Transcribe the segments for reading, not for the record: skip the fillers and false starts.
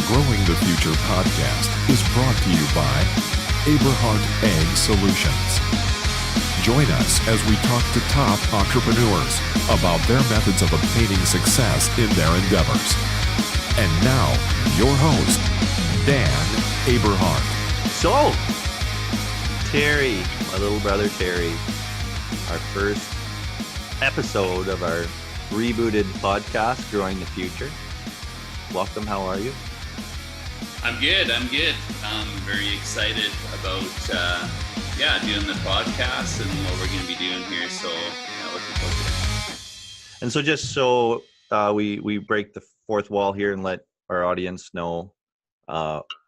Growing the Future podcast is brought to you by Aberhart Ag Solutions. Join us as we talk to top entrepreneurs about their methods of obtaining success in their endeavors. And now, your host, Dan Aberhart. So, Terry, my little brother Terry, our first episode of our rebooted podcast, Growing the Future. Welcome, how are you? I'm good. I'm very excited about doing the podcast and what we're going to be doing here. So looking forward to it. And so just so we break the fourth wall here and let our audience know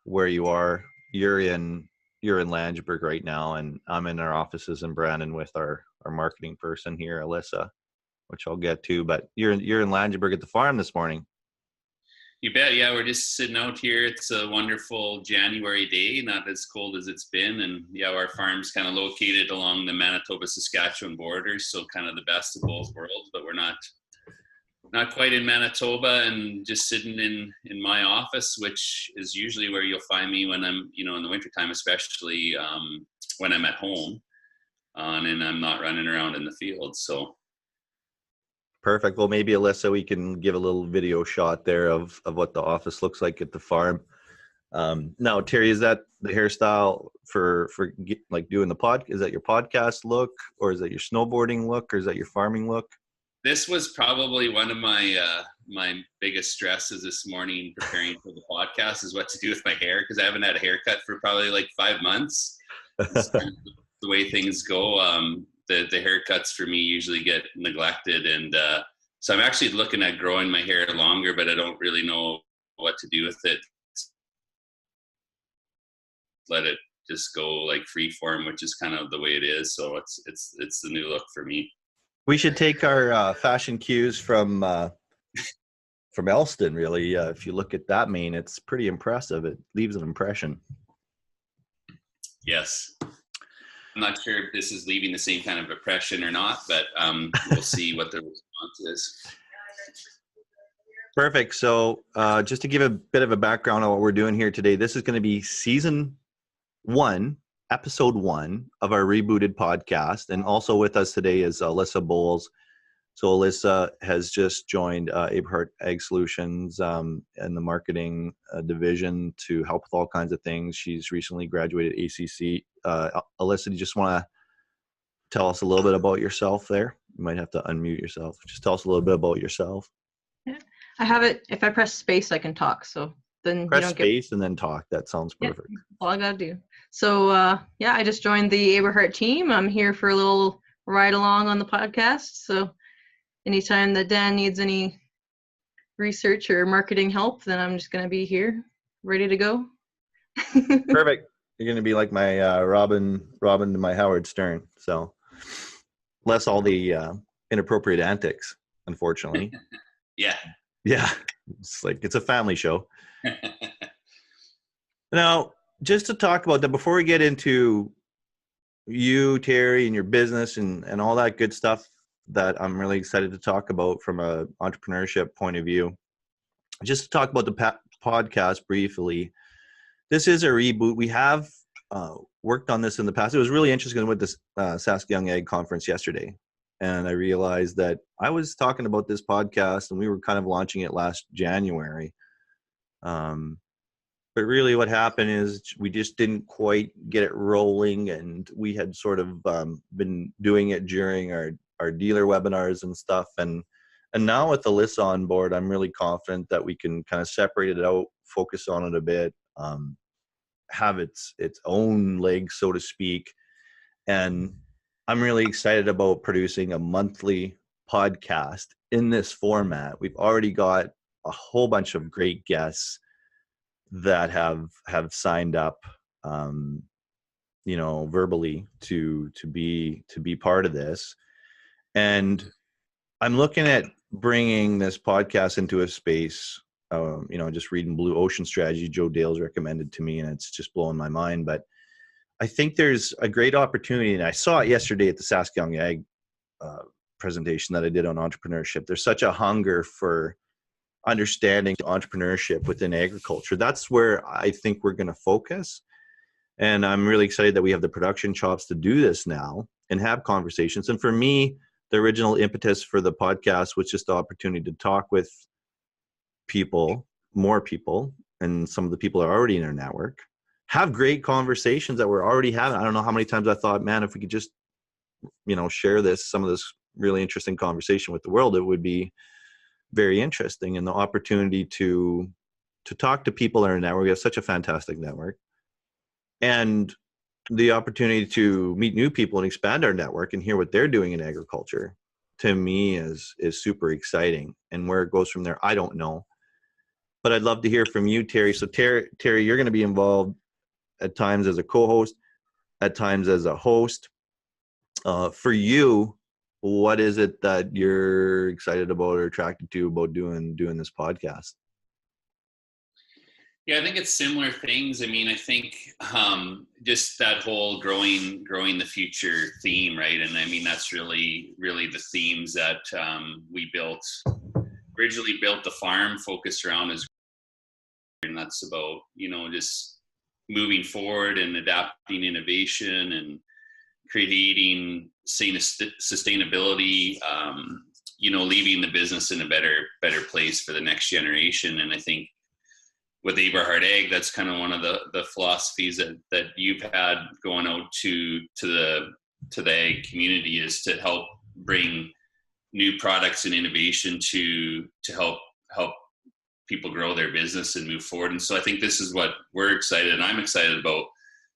where you are. You're in Langeberg right now, and I'm in our offices in Brandon with our marketing person here, Alyssa, which I'll get to. But you're in Langeberg at the farm this morning. You bet. Yeah, we're just sitting out here. It's a wonderful January day, not as cold as it's been. And yeah, our farm's kind of located along the Manitoba-Saskatchewan border, so kind of the best of both worlds. But we're not quite in Manitoba, and just sitting in my office, which is usually where you'll find me when I'm, in the wintertime, especially when I'm at home and I'm not running around in the field. So. Perfect. Well, maybe Alyssa, we can give a little video shot there of what the office looks like at the farm. Now, Terry, is that the hairstyle for like doing the pod? Is that your podcast look, or is that your snowboarding look, or is that your farming look? This was probably one of my my biggest stresses this morning preparing for the podcast is what to do with my hair, because I haven't had a haircut for probably like 5 months. It's kind of the way things go. The haircuts for me usually get neglected, and so I'm actually looking at growing my hair longer, but I don't really know what to do with it. Let it just go like free form, which is kind of the way it is. So it's the new look for me. We should take our fashion cues from Elston, really. If you look at that mane, it's pretty impressive. It leaves an impression. Yes. I'm not sure if this is leaving the same kind of impression or not, but we'll see what the response is. Perfect. So just to give a bit of a background on what we're doing here today, this is going to be season 1, episode 1 of our rebooted podcast. And also with us today is Alyssa Bowles. So Alyssa has just joined Aberhart Ag Solutions in the marketing division to help with all kinds of things. She's recently graduated ACC. Alyssa, do you just want to tell us a little bit about yourself there? You might have to unmute yourself. Just tell us a little bit about yourself. Yeah, I have it. If I press space, I can talk. So then press space and then talk. That sounds perfect. Yeah, all I got to do. So I just joined the Aberhart team. I'm here for a little ride along on the podcast. So anytime that Dan needs any research or marketing help, then I'm just going to be here, ready to go. Perfect. You're going to be like my Robin to my Howard Stern. So less all the inappropriate antics, unfortunately. Yeah. It's a family show. Now, just to talk about that, before we get into you, Terry, and your business and all that good stuff that I'm really excited to talk about from a entrepreneurship point of view, just to talk about the podcast briefly. This is a reboot. We have worked on this in the past. It was really interesting with this Sask Young Ag conference yesterday. And I realized that I was talking about this podcast and we were kind of launching it last January. But really what happened is we just didn't quite get it rolling, and we had sort of been doing it during our dealer webinars and stuff. And now with Alyssa on board, I'm really confident that we can kind of separate it out, focus on it a bit, have its own legs, so to speak. And I'm really excited about producing a monthly podcast in this format. We've already got a whole bunch of great guests that have signed up, verbally to be part of this. And I'm looking at bringing this podcast into a space, just reading Blue Ocean Strategy, Joe Dale's recommended to me, and it's just blowing my mind. But I think there's a great opportunity, and I saw it yesterday at the Sask Young Ag presentation that I did on entrepreneurship. There's such a hunger for understanding entrepreneurship within agriculture. That's where I think we're going to focus. And I'm really excited that we have the production chops to do this now and have conversations. And for me, the original impetus for the podcast was just the opportunity to talk with people, more people, and some of the people are already in our network, have great conversations that we're already having. I don't know how many times I thought, man, if we could just, share some of this really interesting conversation with the world, it would be very interesting. And the opportunity to talk to people in our network, we have such a fantastic network, and the opportunity to meet new people and expand our network and hear what they're doing in agriculture, to me is super exciting. And where it goes from there, I don't know. But I'd love to hear from you, Terry. So Terry, you're going to be involved at times as a co-host, at times as a host. For you, what is it that you're excited about or attracted to about doing this podcast? Yeah, I think it's similar things. I mean, I think just that whole growing the future theme, right? And I mean, that's really the themes that we originally built the farm focused around, as, and that's about, just moving forward and adapting innovation and creating sustainability, leaving the business in a better place for the next generation. And I think with Aberhart Ag, that's kind of one of the philosophies that you've had going out to the ag community, is to help bring new products and innovation to help people grow their business and move forward. And so I think this is what we're excited, and I'm excited about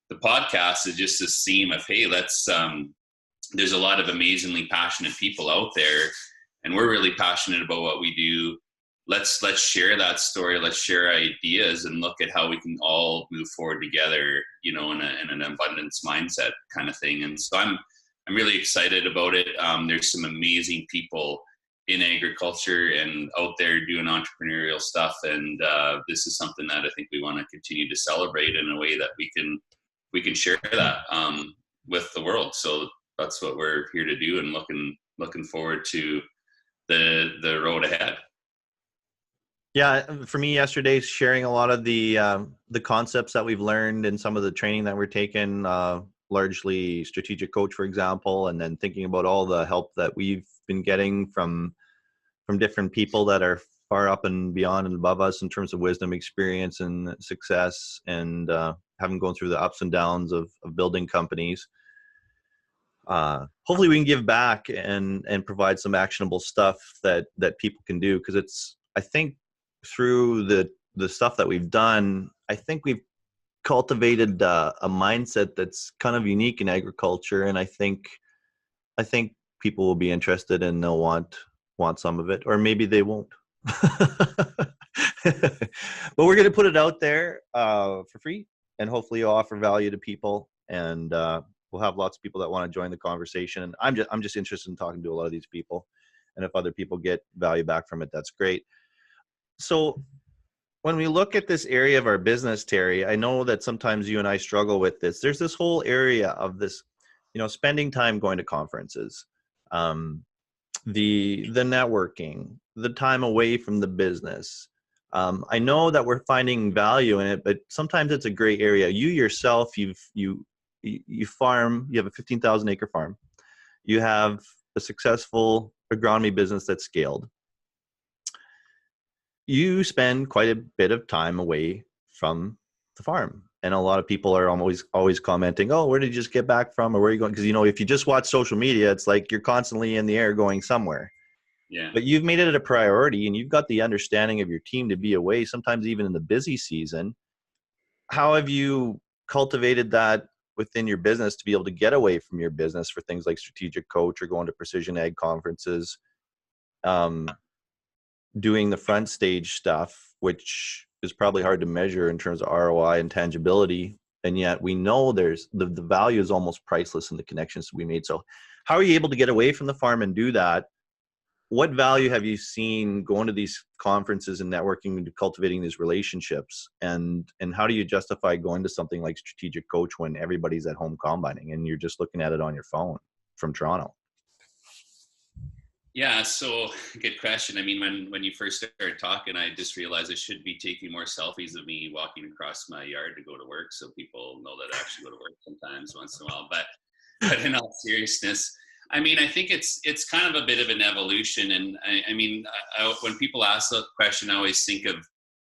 the podcast, is just this theme of, hey, there's a lot of amazingly passionate people out there, and we're really passionate about what we do. Let's share that story. Let's share ideas and look at how we can all move forward together, in an abundance mindset kind of thing. And so I'm really excited about it. There's some amazing people in agriculture and out there doing entrepreneurial stuff, and this is something that I think we want to continue to celebrate in a way that we can share that with the world. So that's what we're here to do, and looking forward to the road ahead. Yeah, for me, yesterday, sharing a lot of the concepts that we've learned and some of the training that we're taking, largely strategic coach, for example, and then thinking about all the help that we've been getting from different people that are far up and beyond and above us in terms of wisdom, experience, and success, and having gone through the ups and downs of building companies. Hopefully we can give back and provide some actionable stuff that people can do, because I think through the stuff that we've done, I think we've cultivated a mindset that's kind of unique in agriculture, and I think people will be interested and they'll want some of it, or maybe they won't. But we're going to put it out there for free, and hopefully you'll offer value to people, and we'll have lots of people that want to join the conversation. And I'm just interested in talking to a lot of these people, and if other people get value back from it, that's great. So when we look at this area of our business, Terry, I know that sometimes you and I struggle with this. There's this whole area of this, spending time going to conferences, the networking, the time away from the business. I know that we're finding value in it, but sometimes it's a gray area. You yourself, you farm, you have a 15,000 acre farm. You have a successful agronomy business that's scaled. You spend quite a bit of time away from the farm. And a lot of people are always commenting, oh, where did you just get back from? Or where are you going? Because, if you just watch social media, it's like you're constantly in the air going somewhere. Yeah. But you've made it a priority, and you've got the understanding of your team to be away, sometimes even in the busy season. How have you cultivated that within your business to be able to get away from your business for things like strategic coach or going to precision ag conferences? Doing the front stage stuff, which is probably hard to measure in terms of ROI and tangibility, and yet we know there's the value is almost priceless in the connections we made. So how are you able to get away from the farm and do that? What value have you seen going to these conferences and networking and cultivating these relationships? And how do you justify going to something like strategic coach when everybody's at home combining and you're just looking at it on your phone from Toronto? Yeah, so good question. I mean, when you first started talking, I just realized I should be taking more selfies of me walking across my yard to go to work, so people know that I actually go to work sometimes once in a while. But in all seriousness, I mean, I think it's kind of a bit of an evolution. And I mean, when people ask that question, I always think of,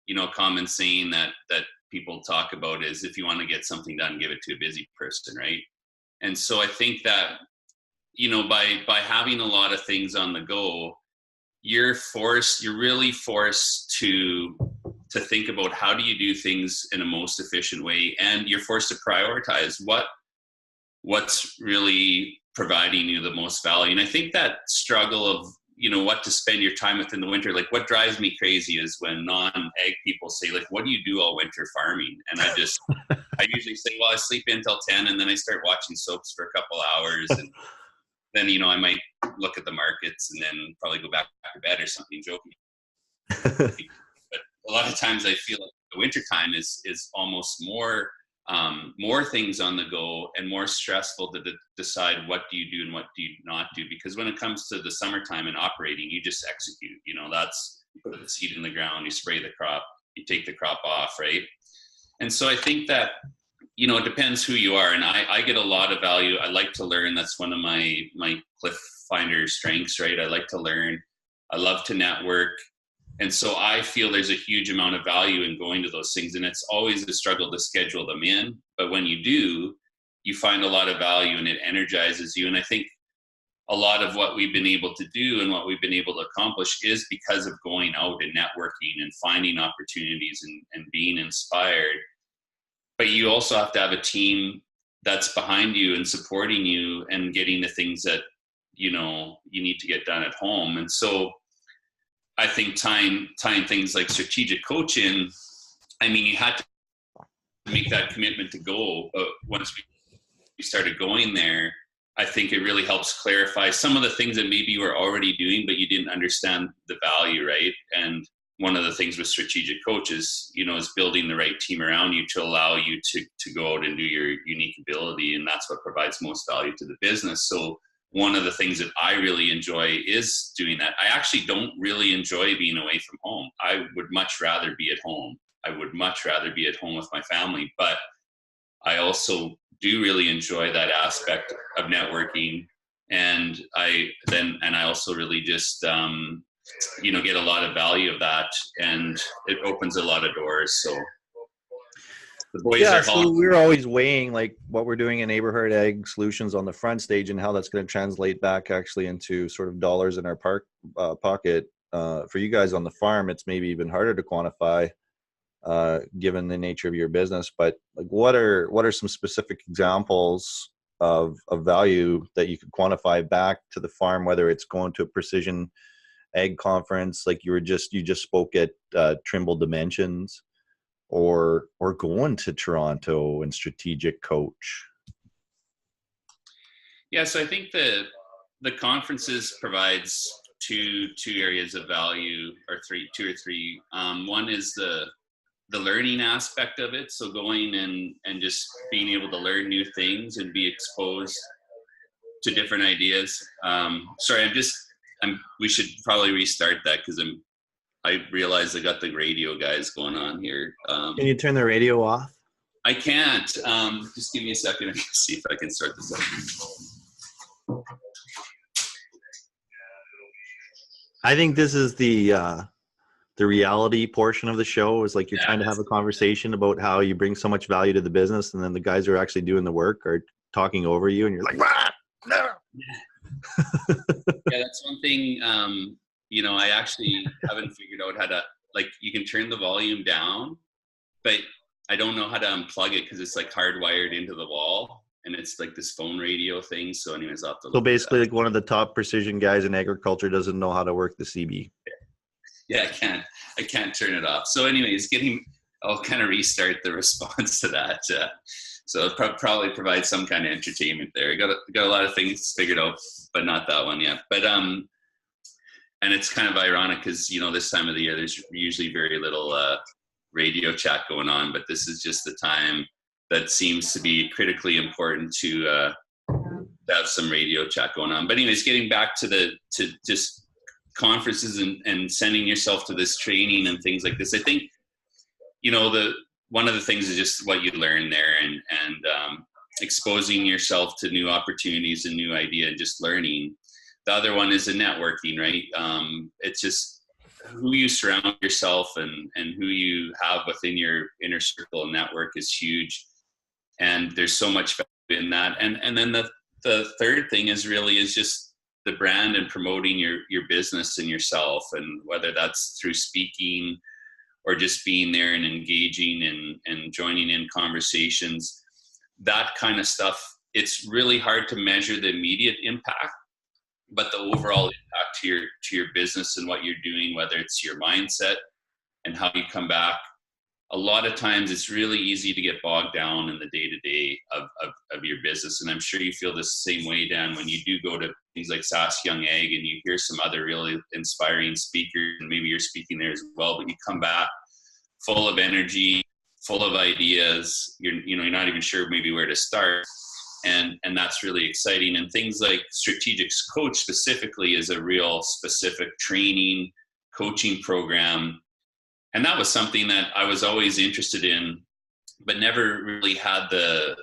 you know, a common saying that people talk about is, if you want to get something done, give it to a busy person, right? And so I think that, you know, by having a lot of things on the go, you're really forced to think about how do you do things in a most efficient way, and you're forced to prioritize what's really providing you the most value. And I think that struggle of, you know, what to spend your time with in the winter, like what drives me crazy is when non-ag people say, like, what do you do all winter farming? And I usually say, well, I sleep in till 10 and then I start watching soaps for a couple hours, and then, you know, I might look at the markets and then probably go back to bed or something, joking. But a lot of times I feel like the winter time is almost more things on the go and more stressful to decide what do you do and what do you not do. Because when it comes to the summertime and operating, you just execute, you know, you put the seed in the ground, you spray the crop, you take the crop off, right? And so I think that, you know, it depends who you are. And I get a lot of value. I like to learn. That's one of my Cliff Finder strengths, right? I like to learn. I love to network. And so I feel there's a huge amount of value in going to those things. And it's always a struggle to schedule them in. But when you do, you find a lot of value and it energizes you. And I think a lot of what we've been able to do and what we've been able to accomplish is because of going out and networking and finding opportunities and being inspired. But you also have to have a team that's behind you and supporting you and getting the things that, you know, you need to get done at home. And so I think tying things like strategic coaching, I mean, you had to make that commitment to go. But once we started going there, I think it really helps clarify some of the things that maybe you were already doing, but you didn't understand the value, right? And one of the things with strategic coaches, you know, is building the right team around you to allow you to go out and do your unique ability. And that's what provides most value to the business. So one of the things that I really enjoy is doing that. I actually don't really enjoy being away from home. I would much rather be at home. I would much rather be at home with my family, but I also do really enjoy that aspect of networking. And I also really just, you know, get a lot of value of that, and it opens a lot of doors. So the boys are so we're always weighing like what we're doing in Aberhart Ag Solutions on the front stage and how that's going to translate back actually into sort of dollars in our pocket. For you guys on the farm, it's maybe even harder to quantify given the nature of your business. But like, what are some specific examples of value that you could quantify back to the farm, whether it's going to a precision ag conference like you just spoke at Trimble Dimensions, or going to Toronto and strategic coach? Yeah, so I think the conferences provides two areas of value, or two or three. One is the learning aspect of it. So going and just being able to learn new things and be exposed to different ideas. Sorry, we should probably restart that because I realize I got the radio guys going on here. Can you turn the radio off? I can't. Just give me a second. I can see if I can start this up. I think this is the reality portion of the show, is like you're trying to have a conversation about how you bring so much value to the business, and then the guys who are actually doing the work are talking over you, and you're like, no. Yeah, that's one thing. You know, I actually haven't figured out how to, like, you can turn the volume down, but I don't know how to unplug it because it's like hardwired into the wall, and it's like this phone radio thing. So anyways, I'll have to look. So basically, like, one of the top precision guys in agriculture doesn't know how to work the CB. Yeah, I can't turn it off. So anyways, I'll kind of restart the response to that. So it'll probably provide some kind of entertainment there. Got a lot of things figured out, but not that one yet. But and it's kind of ironic because, you know, this time of the year there's usually very little radio chat going on, but this is just the time that seems to be critically important to have some radio chat going on. But anyways, getting back to just conferences and sending yourself to this training and things like this, I think, one of the things is just what you learn there and exposing yourself to new opportunities and new idea and just learning. The other one is the networking, right? It's just who you surround yourself and who you have within your inner circle and network is huge. And there's so much value in that. And then the third thing is just the brand and promoting your business and yourself, and whether that's through speaking or just being there and engaging and joining in conversations, that kind of stuff. It's really hard to measure the immediate impact, but the overall impact to your business and what you're doing, whether it's your mindset and how you come back. A lot of times it's really easy to get bogged down in the day-to-day of your business. And I'm sure you feel the same way, Dan, when you do go to things like Saskatchewan Ag and you hear some other really inspiring speakers, and maybe you're speaking there as well, but you come back full of energy, full of ideas. You're not even sure maybe where to start. And that's really exciting. And things like Strategic Coach specifically is a real specific training, coaching program. And that was something that I was always interested in, but never really had the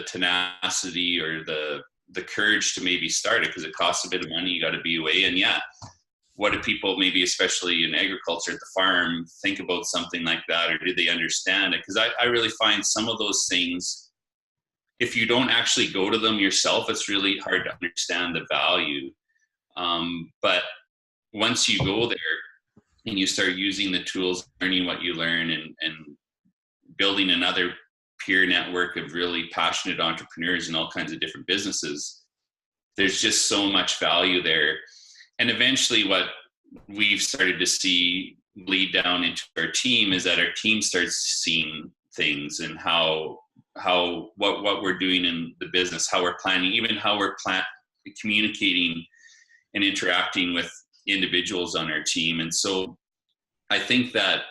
tenacity or the courage to maybe start it, because it costs a bit of money. You got to be away. And yeah, what do people, maybe especially in agriculture at the farm, think about something like that, or do they understand it? Because I really find some of those things, if you don't actually go to them yourself, it's really hard to understand the value. But once you go there and you start using the tools, learning what you learn, and building another peer network of really passionate entrepreneurs in all kinds of different businesses, there's just so much value there. And eventually what we've started to see bleed down into our team is that our team starts seeing things and what we're doing in the business, how we're planning, even how we're communicating and interacting with individuals on our team. And so I think that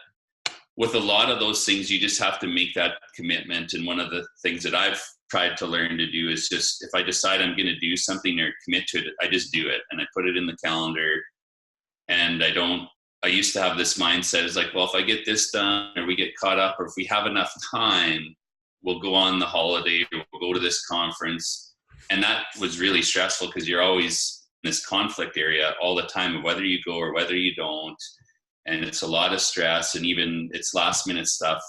with a lot of those things, you just have to make that commitment. And one of the things that I've tried to learn to do is just, if I decide I'm going to do something or commit to it, I just do it and I put it in the calendar. And I used to have this mindset is like, well, if I get this done or we get caught up, or if we have enough time, we'll go on the holiday or we'll go to this conference. And that was really stressful, because you're always in this conflict area all the time of whether you go or whether you don't. And it's a lot of stress, and even it's last minute stuff.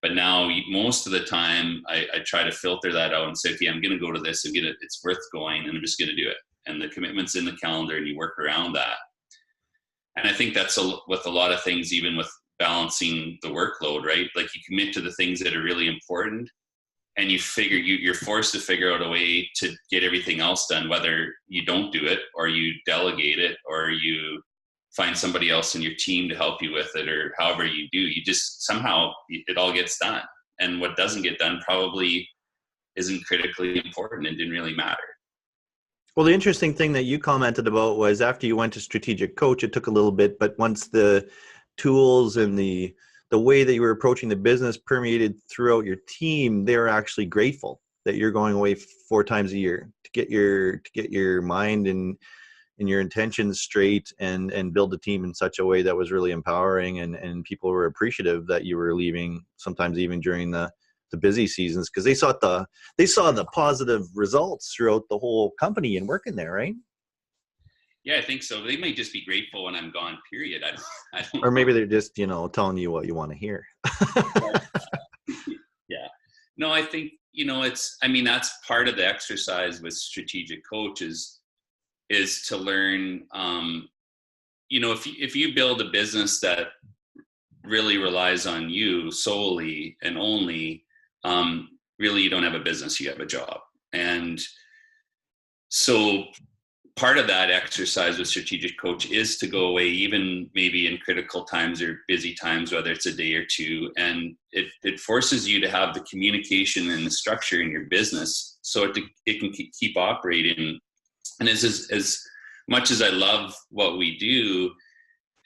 But now most of the time I try to filter that out and say, okay, I'm going to go to this. It's worth going, and I'm just going to do it. And the commitment's in the calendar, and you work around that. And I think that's with a lot of things, even with balancing the workload, right? Like you commit to the things that are really important, and you're forced to figure out a way to get everything else done, whether you don't do it or you delegate it or you find somebody else in your team to help you with it, or however you do, you just somehow it all gets done. And what doesn't get done probably isn't critically important and didn't really matter. Well, the interesting thing that you commented about was after you went to Strategic Coach, it took a little bit, but once the tools and the way that you were approaching the business permeated throughout your team, they were actually grateful that you're going away 4 times a year to get your mind and your intentions straight and build a team in such a way that was really empowering, and people were appreciative that you were leaving, sometimes even during the busy seasons, because they saw the positive results throughout the whole company and working there, right? Yeah, I think so. They may just be grateful when I'm gone, period. I don't or maybe they're just, telling you what you want to hear. Yeah. No, I think, that's part of the exercise with Strategic Coaches is to learn, if you build a business that really relies on you solely and only, really you don't have a business, you have a job. And so part of that exercise with Strategic Coach is to go away, even maybe in critical times or busy times, whether it's a day or two, and it forces you to have the communication and the structure in your business so it can keep operating. And as much as I love what we do,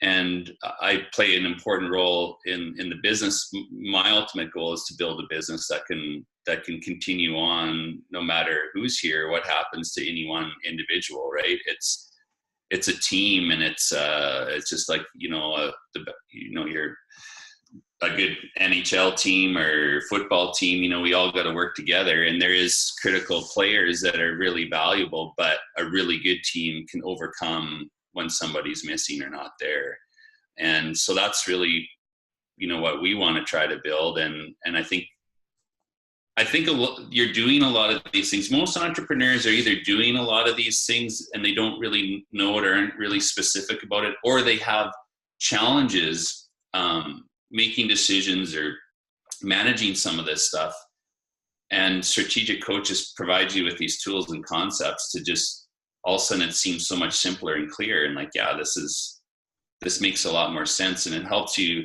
and I play an important role in the business, my ultimate goal is to build a business that can that can continue on no matter who's here, what happens to any one individual, right? It's a team, and it's just like, you're a good NHL team or football team, we all got to work together, and there is critical players that are really valuable, but a really good team can overcome when somebody's missing or not there. And so that's really, what we want to try to build. And I think you're doing a lot of these things. Most entrepreneurs are either doing a lot of these things and they don't really know it or aren't really specific about it, or they have challenges making decisions or managing some of this stuff. And strategic coaches provide you with these tools and concepts to just, all of a sudden it seems so much simpler and clear. And like, yeah, this makes a lot more sense, and it helps you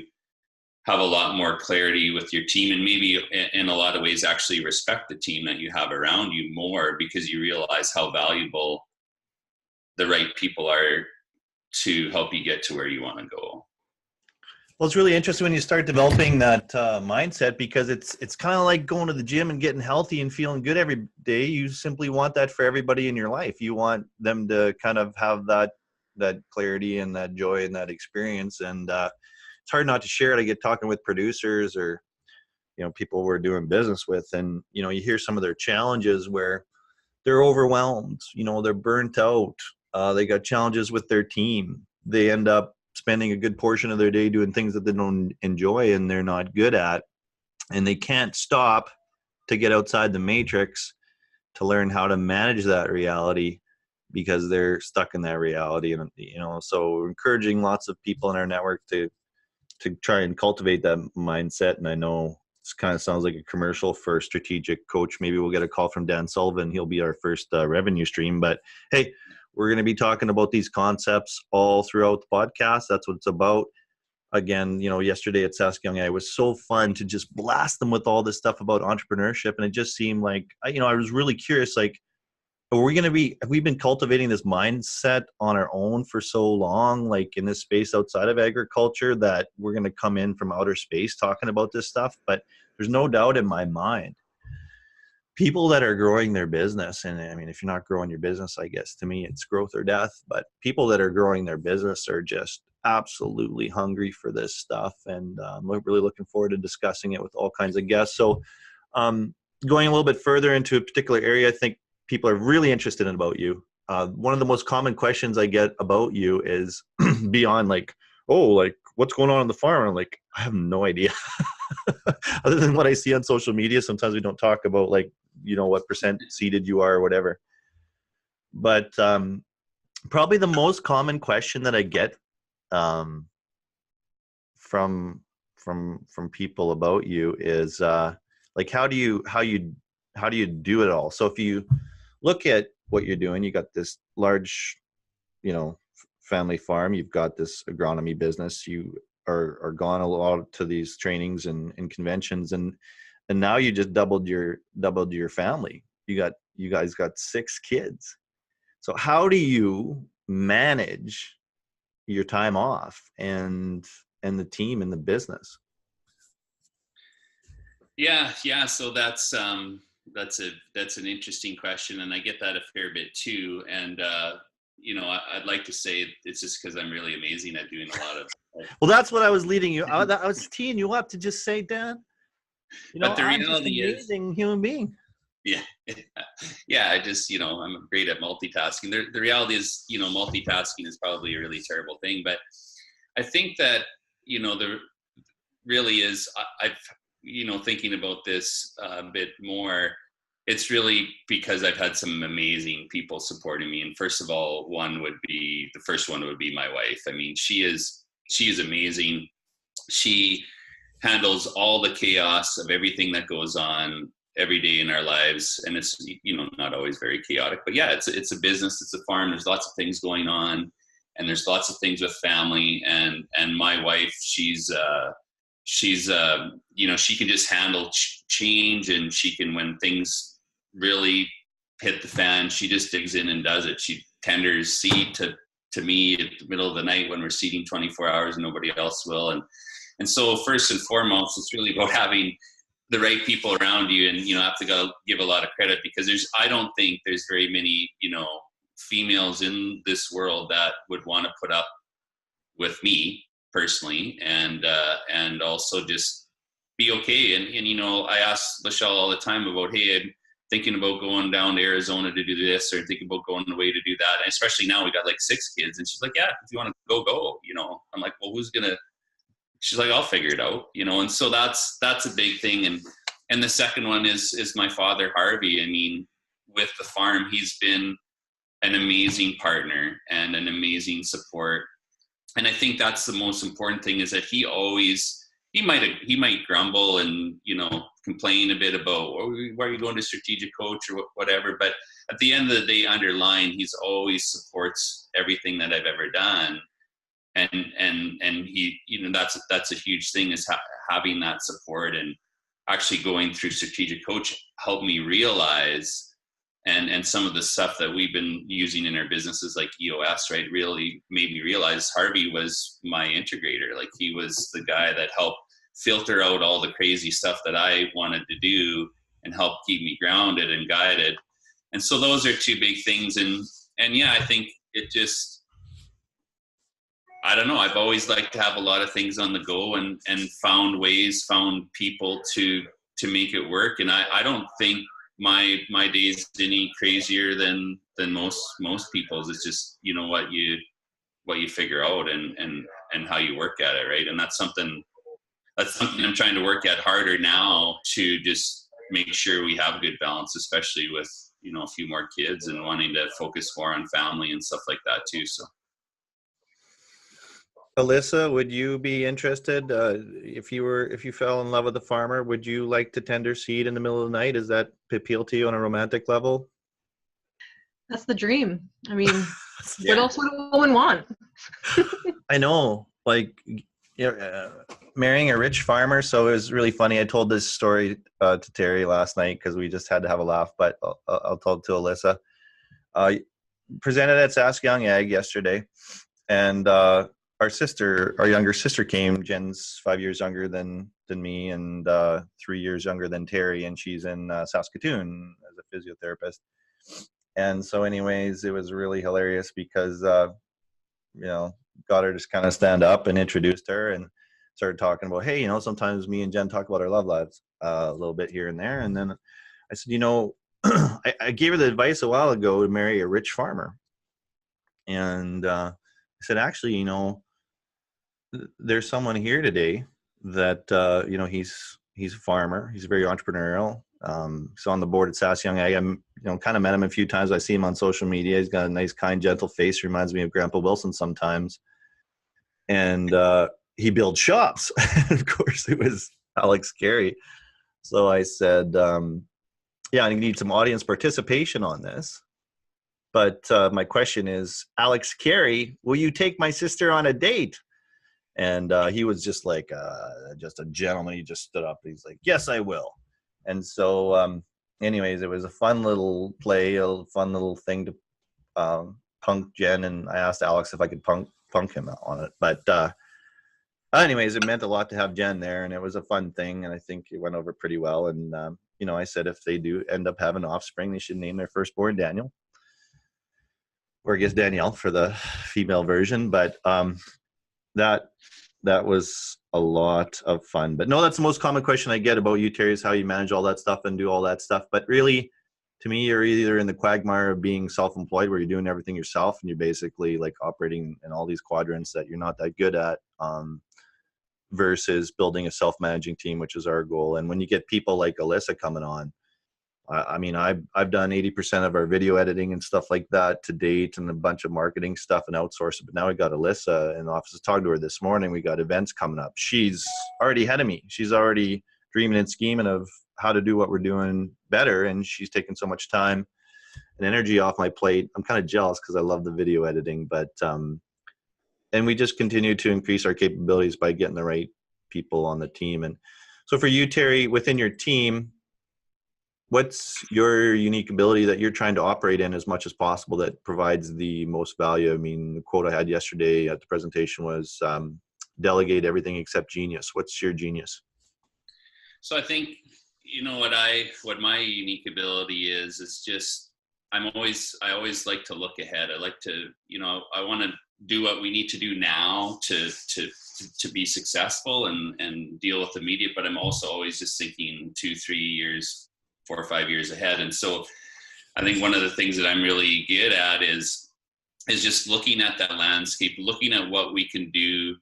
have a lot more clarity with your team, and maybe in a lot of ways actually respect the team that you have around you more, because you realize how valuable the right people are to help you get to where you want to go. Well, it's really interesting when you start developing that mindset, because it's kind of like going to the gym and getting healthy and feeling good every day. You simply want that for everybody in your life. You want them to kind of have that clarity and that joy and that experience. And it's hard not to share it. I get talking with producers or, people we're doing business with, and, you hear some of their challenges where they're overwhelmed, they're burnt out. They got challenges with their team. They end up spending a good portion of their day doing things that they don't enjoy and they're not good at. And they can't stop to get outside the matrix to learn how to manage that reality, because they're stuck in that reality. And, so we're encouraging lots of people in our network to try and cultivate that mindset. And I know this kind of sounds like a commercial for a strategic coach. Maybe we'll get a call from Dan Sullivan. He'll be our first revenue stream. But hey, we're going to be talking about these concepts all throughout the podcast. That's what it's about. Again, yesterday at Saskatchewan Young, it was so fun to just blast them with all this stuff about entrepreneurship. And it just seemed like, I was really curious, like, have we been cultivating this mindset on our own for so long, like in this space outside of agriculture, that we're going to come in from outer space talking about this stuff? But there's no doubt in my mind, people that are growing their business, and I mean, if you're not growing your business, I guess to me it's growth or death, but people that are growing their business are just absolutely hungry for this stuff. And I'm really looking forward to discussing it with all kinds of guests. So going a little bit further into a particular area, I think people are really interested in about you. One of the most common questions I get about you is beyond like, oh, like what's going on the farm? I'm like, I have no idea. Other than what I see on social media, sometimes we don't talk about like, what percent seeded you are or whatever. But probably the most common question that I get from people about you is like, how do you do it all? So if you look at what you're doing, you got this large, family farm, you've got this agronomy business, you are gone a lot to these trainings and conventions, and now you just doubled your family. You guys got 6 kids. So how do you manage your time off and the team and the business? Yeah. So that's an interesting question, and I get that a fair bit too. And I'd like to say it's just because I'm really amazing at doing a lot of. Well, that's what I was leading you. I was teeing you up to just say, Dan, but the I'm reality just an amazing human being. Yeah. I just, I'm great at multitasking. The reality is, multitasking is probably a really terrible thing, but I think that, there really is, I've, thinking about this a bit more, it's really because I've had some amazing people supporting me. And first of all, the first one would be my wife. I mean, she is amazing. She handles all the chaos of everything that goes on every day in our lives. And it's, not always very chaotic, but yeah, it's a business, it's a farm. There's lots of things going on, and there's lots of things with family. And my wife, she's she can just handle change, and she can, when things really hit the fan, she just digs in and does it. She tenders seed to me at the middle of the night when we're seeding 24 hours and nobody else will. And so first and foremost, it's really about having the right people around you, and have to give a lot of credit, because I don't think there's very many females in this world that would want to put up with me personally, and also just be okay. And I ask Lichelle all the time about, hey, I'm thinking about going down to Arizona to do this, or thinking about going away to do that. And especially now we got like 6 kids, and she's like, yeah, if you want to go. I'm like, well, who's gonna? She's like, I'll figure it out. And so that's a big thing. And the second one is my father, Harvey. I mean, with the farm, he's been an amazing partner and an amazing support. And I think that's the most important thing, is that he might grumble and complain a bit about, why are you going to strategic coach or whatever, but at the end of the day, underlying, he's always supports everything that I've ever done. And he, that's a huge thing, is having that support. And actually going through strategic coach helped me realize, and some of the stuff that we've been using in our businesses like EOS, right, really made me realize Harvey was my integrator. Like, he was the guy that helped filter out all the crazy stuff that I wanted to do and help keep me grounded and guided. And so those are 2 big things. And yeah, I think it just, I don't know, I've always liked to have a lot of things on the go, and found people to make it work. And I don't think my days any crazier than most people's. It's just, what you figure out and how you work at it, right? And that's something I'm trying to work at harder now, to just make sure we have a good balance, especially with a few more kids and wanting to focus more on family and stuff like that too. So Alyssa, would you be interested, if you fell in love with a farmer, would you like to tender seed in the middle of the night? Does that appeal to you on a romantic level? That's the dream. I mean, Yeah. What else would a woman want? I know, like, marrying a rich farmer. So it was really funny. I told this story to Terry last night because we just had to have a laugh, but I'll tell it to Alyssa. Presented at Saskatchewan Ag yesterday, and our younger sister came. Jen's 5 years younger than me, and 3 years younger than Terry, and she's in Saskatoon as a physiotherapist. And so anyways, it was really hilarious because got her to just kind of stand up and introduced her and started talking about, hey, sometimes me and Jen talk about our love lives a little bit here and there. And then I said, I gave her the advice a while ago to marry a rich farmer. And I said, actually, there's someone here today that, he's a farmer. He's very entrepreneurial. He's on the board at Saskatchewan Ag. I'm, kind of met him a few times. I see him on social media. He's got a nice, kind, gentle face. Reminds me of Grandpa Wilson sometimes. And he builds shops. Of course, it was Alex Carey. So I said, I need some audience participation on this. But my question is, Alex Carey, will you take my sister on a date? And he was just like, just a gentleman. He just stood up. He's like, yes, I will. And so, anyways, it was a fun little play, a fun little thing to punk Jen. And I asked Alex if I could punk him on it. But anyways, it meant a lot to have Jen there, and it was a fun thing. And I think it went over pretty well. And, I said if they do end up having offspring, they should name their firstborn Daniel. Or I guess Danielle for the female version. But that was a lot of fun. But no, that's the most common question I get about you, Terry, is how you manage all that stuff and do all that stuff. But really, to me, you're either in the quagmire of being self-employed, where you're doing everything yourself and you're basically like operating in all these quadrants that you're not that good at, versus building a self-managing team, which is our goal. And when you get people like Alyssa coming on, I've done 80% of our video editing and stuff like that to date, and a bunch of marketing stuff and outsourced. But now we got Alyssa in the office. I talked to her this morning. We got events coming up. She's already ahead of me. She's already dreaming and scheming of how to do what we're doing better. And she's taking so much time and energy off my plate. I'm kind of jealous because I love the video editing, but, and we just continue to increase our capabilities by getting the right people on the team. And so for you, Terry, within your team, what's your unique ability that you're trying to operate in as much as possible that provides the most value? I mean, the quote I had yesterday at the presentation was, delegate everything except genius. What's your genius? So I think, what my unique ability is just, I always like to look ahead. I like to, I want to do what we need to do now to be successful and deal with the immediate, but I'm also always just thinking 2-3 years, 4 or 5 years ahead. And so I think one of the things that I'm really good at is just looking at that landscape, looking at what we can do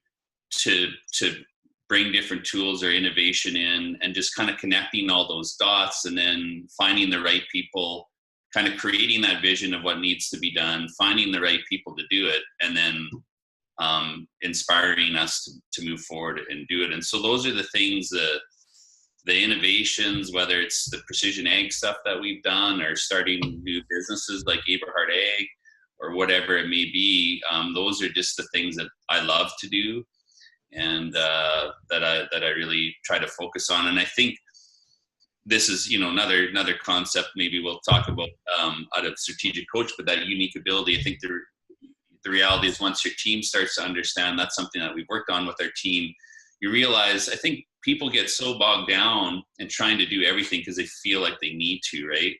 to bring different tools or innovation in, and just kind of connecting all those dots, and then finding the right people, kind of creating that vision of what needs to be done, finding the right people to do it, and then inspiring us to move forward and do it. And so those are the things, the innovations, whether it's the precision ag stuff that we've done, or starting new businesses like Aberhart Ag, or whatever it may be. Those are just the things that I love to do, and that I really try to focus on. And I think this is, another concept maybe we'll talk about out of strategic coach, but that unique ability. I think the reality is, once your team starts to understand, that's something that we've worked on with our team. You realize, I think people get so bogged down in trying to do everything because they feel like they need to, right?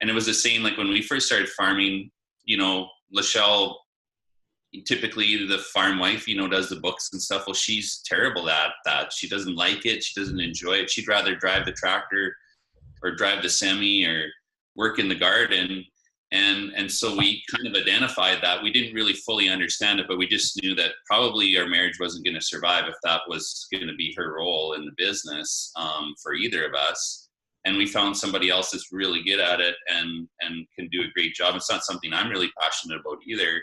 And it was the same, like when we first started farming, Lichelle, typically the farm wife, does the books and stuff. Well, she's terrible at that. She doesn't like it. She doesn't enjoy it. She'd rather drive the tractor or drive the semi or work in the garden. And so we kind of identified that. We didn't really fully understand it, but we just knew that probably our marriage wasn't going to survive if that was going to be her role in the business for either of us. And we found somebody else that's really good at it and can do a great job. It's not something I'm really passionate about either.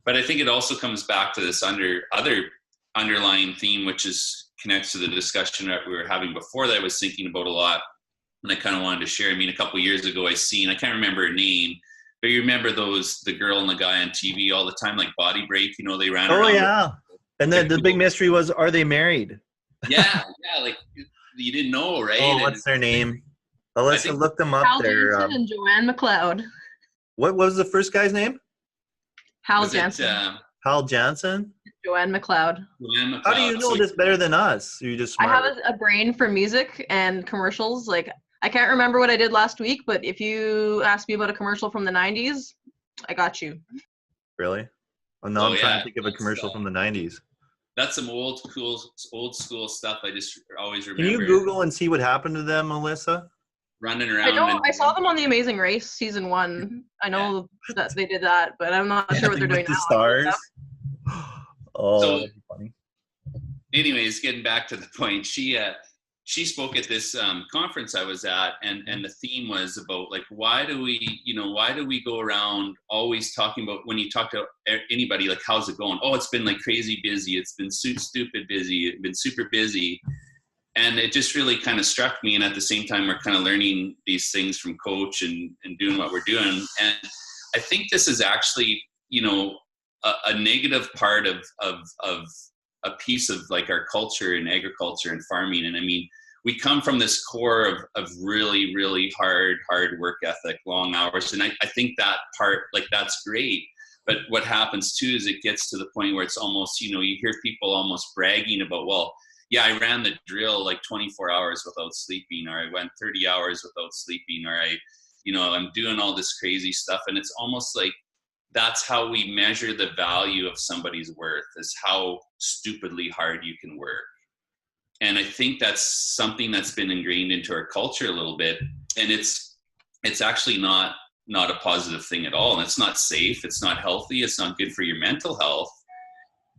But I think it also comes back to this other underlying theme, which connects to the discussion that we were having before, that I was thinking about a lot, and I kind of wanted to share. I mean, a couple of years ago, I can't remember her name, but you remember the girl and the guy on TV all the time, like Body Break, they ran around. Oh, yeah. And then the big mystery was, are they married? Yeah, like you didn't know, right? Oh, what's their name? Alyssa, look them up Hal there. Jansen and Joanne McLeod. What was the first guy's name? Hal Jansen. Hal Jansen? Joanne McLeod. How do you know this better than us? You're just smart. I have a brain for music and commercials. Like, I can't remember what I did last week, but if you ask me about a commercial from the 90s, I got you. Really? Well, now I'm trying to think of a commercial from the 90s. That's some old school stuff. I just always remember. Can you Google and see what happened to them, Melissa? Running around. I saw them on The Amazing Race season 1. I know that they did that, but I'm not sure what they're doing the now. Stars. Oh, so, that'd be funny. Anyways, getting back to the point, she spoke at this conference I was at, and the theme was about, like, why do we go around always talking about, when you talk to anybody, like, how's it going? Oh, it's been like crazy busy. It's been stupid busy. It's been super busy. And it just really kind of struck me. And at the same time, we're kind of learning these things from Coach and doing what we're doing. And I think this is actually, a negative part of a piece of, like, our culture in agriculture and farming. And I mean, we come from this core of really, really hard work ethic, long hours. And I think that part, like, that's great. But what happens too is it gets to the point where it's almost, you hear people almost bragging about, well, yeah, I ran the drill like 24 hours without sleeping, or I went 30 hours without sleeping, or I'm doing all this crazy stuff. And it's almost like that's how we measure the value of somebody's worth, is how stupidly hard you can work. And I think that's something that's been ingrained into our culture a little bit. And it's actually not a positive thing at all. And it's not safe. It's not healthy. It's not good for your mental health.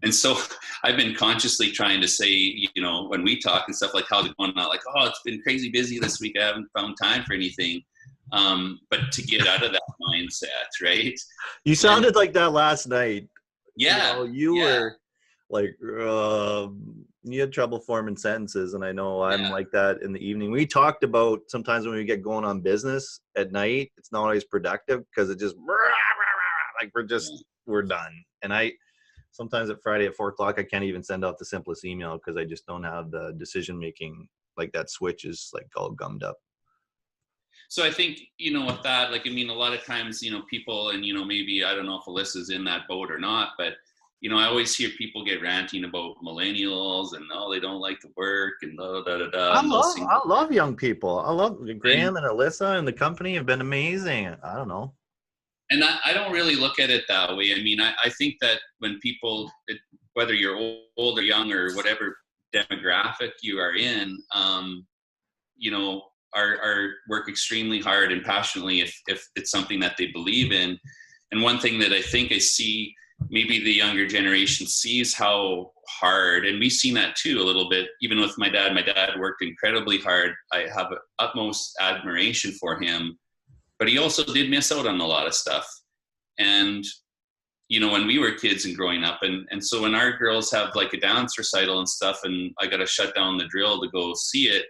And so I've been consciously trying to say, when we talk and stuff, like, how's it going? Not like, oh, it's been crazy busy this week. I haven't found time for anything. But to get out of that mindset, right? You sounded like that last night. Yeah. You were like, you had trouble forming sentences. And I know I'm like that in the evening. We talked about sometimes when we get going on business at night, it's not always productive because it just, like, we're done. And sometimes at Friday at 4:00, I can't even send out the simplest email because I just don't have the decision making. Like, that switch is like all gummed up. So I think, with that, like, I mean, a lot of times, people, and, maybe, I don't know if Alyssa's in that boat or not, but, I always hear people get ranting about millennials and they don't like to work and da da da da. I love young people. I love Graham and Alyssa and the company have been amazing. I don't know. And I don't really look at it that way. I mean, I think that when people, whether you're old or young or whatever demographic you are in, are work extremely hard and passionately if it's something that they believe in. And one thing that I think I see, maybe the younger generation sees how hard, and we've seen that too a little bit, even with my dad. My dad worked incredibly hard. I have utmost admiration for him, but he also did miss out on a lot of stuff. And, when we were kids and growing up, and so when our girls have like a dance recital and stuff, and I got to shut down the drill to go see it,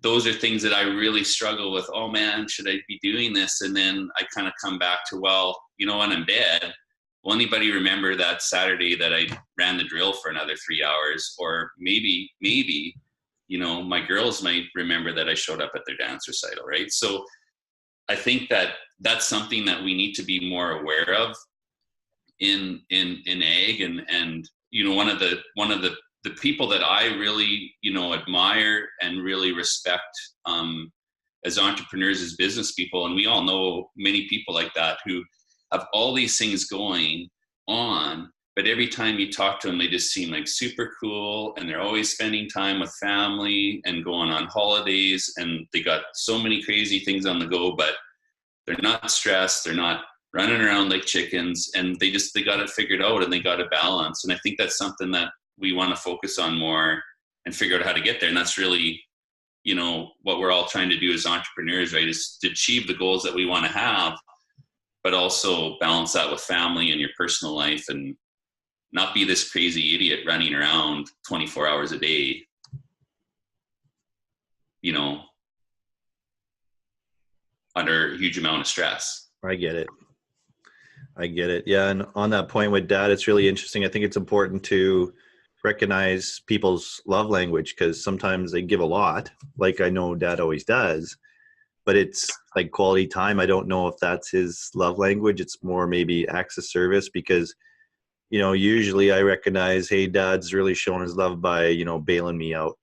those are things that I really struggle with. Oh man, should I be doing this? And then I kind of come back to, well, when I'm dead, will anybody remember that Saturday that I ran the drill for another 3 hours? Or maybe, my girls might remember that I showed up at their dance recital, right? So I think that that's something that we need to be more aware of in ag, and one of the people that I really admire and really respect as entrepreneurs, as business people, and we all know many people like that who have all these things going on, but every time you talk to them, they just seem like super cool, and they're always spending time with family and going on holidays, and they got so many crazy things on the go, but they're not stressed, they're not running around like chickens, and they got it figured out, and they got a balance. And I think that's something that we want to focus on more and figure out how to get there. And that's really, what we're all trying to do as entrepreneurs, right, is to achieve the goals that we want to have, but also balance that with family and your personal life, and not be this crazy idiot running around 24 hours a day, under a huge amount of stress. I get it. Yeah. And on that point with Dad, it's really interesting. I think it's important to recognize people's love language, because sometimes they give a lot, like I know Dad always does, but it's like quality time. I don't know if that's his love language. It's more maybe acts of service, because, usually I recognize, hey, Dad's really showing his love by, bailing me out